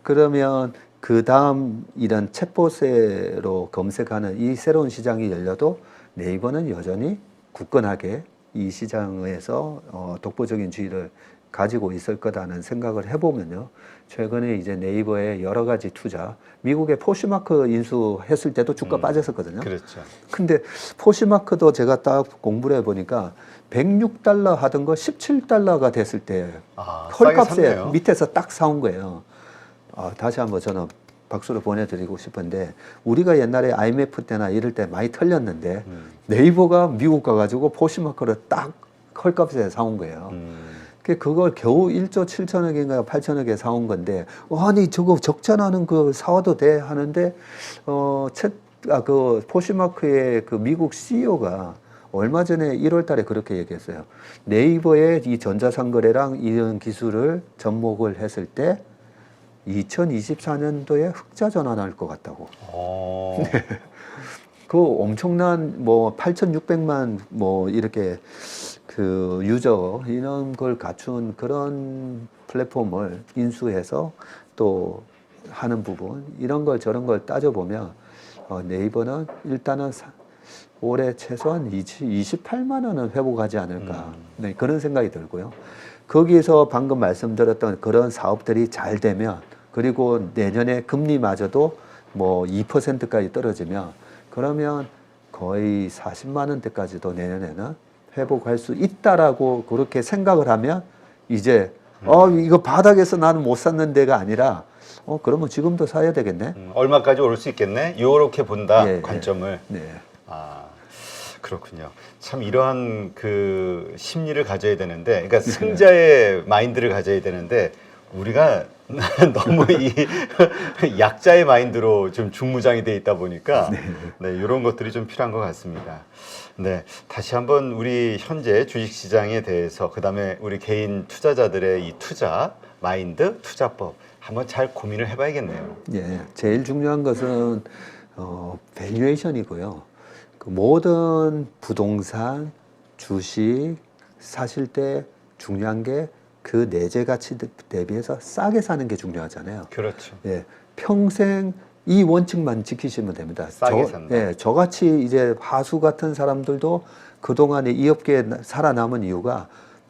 그러면 그 다음 이런 챗봇으로 검색하는 이 새로운 시장이 열려도 네이버는 여전히 굳건하게 이 시장에서 독보적인 지위를 가지고 있을 거다는 생각을 해보면요. 최근에 이제 네이버의 여러 가지 투자, 미국의 포시마크 인수했을 때도 주가 빠졌었거든요. 그렇죠. 근데 포시마크도 제가 딱 공부를 해보니까 106달러 하던 거 17달러가 됐을 때 싸게 헐값에 샀네요. 밑에서 딱 사온 거예요. 다시 한번 저는 박수를 보내드리고 싶은데 우리가 옛날에 IMF 때나 이럴 때 많이 털렸는데 네이버가 미국 가가지고 포시마크를 딱 헐값에 사온 거예요. 그걸 겨우 1조 7천억인가 8천억에 사온 건데 아니 저거 적자나는 그 사와도 돼 하는데 그 포시마크의 그 미국 CEO가 얼마 전에 1월 달에 그렇게 얘기했어요. 네이버의 이 전자상거래랑 이런 기술을 접목을 했을 때 2024년도에 흑자 전환할 것 같다고. 네. 그 엄청난 뭐 8,600만 뭐 이렇게 그 유저 이런 걸 갖춘 그런 플랫폼을 인수해서 또 하는 부분 이런 걸 저런 걸 따져보면 네이버는 일단은 올해 최소한 28만 원은 회복하지 않을까 네, 그런 생각이 들고요. 거기에서 방금 말씀드렸던 그런 사업들이 잘 되면 그리고 내년에 금리마저도 뭐 2%까지 떨어지면 그러면 거의 40만 원대까지도 내년에는 회복할 수 있다라고 그렇게 생각을 하면 이제 이거 바닥에서 나는 못 샀는 데가 아니라 그러면 지금도 사야 되겠네. 얼마까지 올 수 있겠네. 요렇게 본다. 예, 관점을. 네. 그렇군요. 참 이러한 그 심리를 가져야 되는데, 그러니까 승자의 마인드를 가져야 되는데 우리가 너무 이 약자의 마인드로 좀 중무장이 돼 있다 보니까 네, 이런 것들이 좀 필요한 것 같습니다. 네, 다시 한번 우리 현재 주식시장에 대해서 그다음에 우리 개인 투자자들의 이 투자 마인드, 투자법 한번 잘 고민을 해봐야겠네요. 예, 제일 중요한 것은 밸류에이션이고요. 그 모든 부동산, 주식 사실 때 중요한 게 그 내재 가치 대비해서 싸게 사는 게 중요하잖아요. 그렇죠. 예, 평생 이 원칙만 지키시면 됩니다. 싸게 산다. 예, 저같이 이제 하수 같은 사람들도 그동안에 이 업계에 살아남은 이유가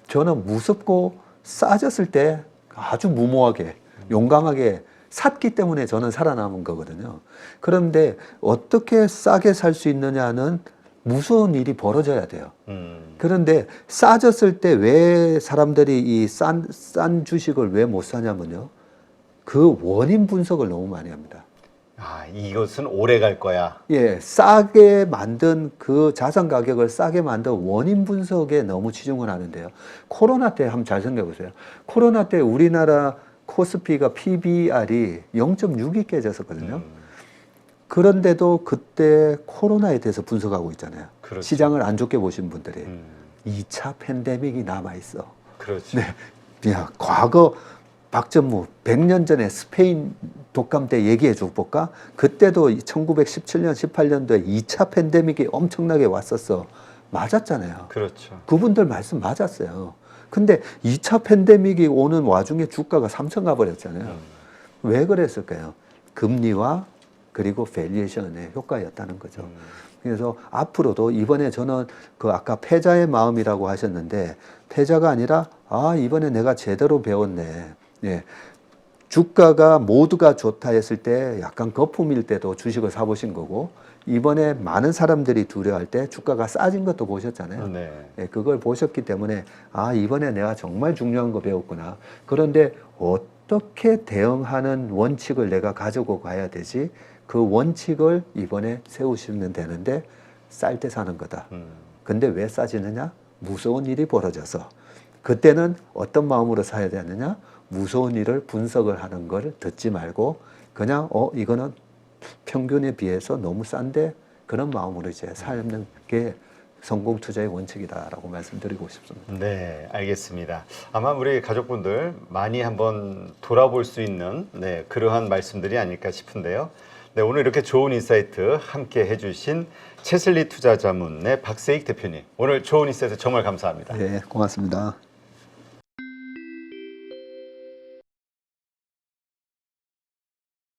저는 무섭고 싸졌을 때 아주 무모하게 용감하게 샀기 때문에 저는 살아남은 거거든요. 그런데 어떻게 싸게 살 수 있느냐는 무서운 일이 벌어져야 돼요. 그런데 싸졌을 때 왜 사람들이 이 싼 주식을 왜 못 사냐면요. 그 원인 분석을 너무 많이 합니다. 아, 이것은 오래 갈 거야. 예, 싸게 만든 그 자산 가격을 싸게 만든 원인 분석에 너무 치중을 하는데요. 코로나 때 한번 잘 생각해 보세요. 코로나 때 우리나라 코스피가 PBR이 0.6이 깨졌었거든요. 그런데도 그때 코로나에 대해서 분석하고 있잖아요. 그렇죠. 시장을 안 좋게 보신 분들이 2차 팬데믹이 남아 있어. 그렇죠. 네. 야, 과거 박전무 100년 전에 스페인 독감 때 얘기해 줘 볼까? 그때도 1917년, 18년도에 2차 팬데믹이 엄청나게 왔었어. 맞았잖아요. 그렇죠. 그분들 말씀 맞았어요. 근데 2차 팬데믹이 오는 와중에 주가가 3천 가버렸잖아요. 왜 그랬을까요? 금리와 그리고 밸류에이션의 효과였다는 거죠. 그래서 앞으로도 이번에 저는 그 아까 패자의 마음이라고 하셨는데 패자가 아니라 아, 이번에 내가 제대로 배웠네. 예. 주가가 모두가 좋다 했을 때 약간 거품일 때도 주식을 사보신 거고 이번에 많은 사람들이 두려워할 때 주가가 싸진 것도 보셨잖아요. 네. 예, 그걸 보셨기 때문에 아, 이번에 내가 정말 중요한 거 배웠구나. 그런데 어떻게 대응하는 원칙을 내가 가지고 가야 되지? 그 원칙을 이번에 세우시면 되는데 쌀 때 사는 거다. 근데 왜 싸지느냐? 무서운 일이 벌어져서. 그때는 어떤 마음으로 사야 되느냐? 무서운 일을 분석을 하는 걸 듣지 말고 그냥 이거는 평균에 비해서 너무 싼데 그런 마음으로 이제 사는 게 성공 투자의 원칙이다라고 말씀드리고 싶습니다. 네, 알겠습니다. 아마 우리 가족분들 많이 한번 돌아볼 수 있는 그러한 말씀들이 아닐까 싶은데요. 네, 오늘 이렇게 좋은 인사이트 함께 해주신 채슬리 투자자문의 박세익 대표님, 오늘 좋은 인사이트 정말 감사합니다. 네, 고맙습니다.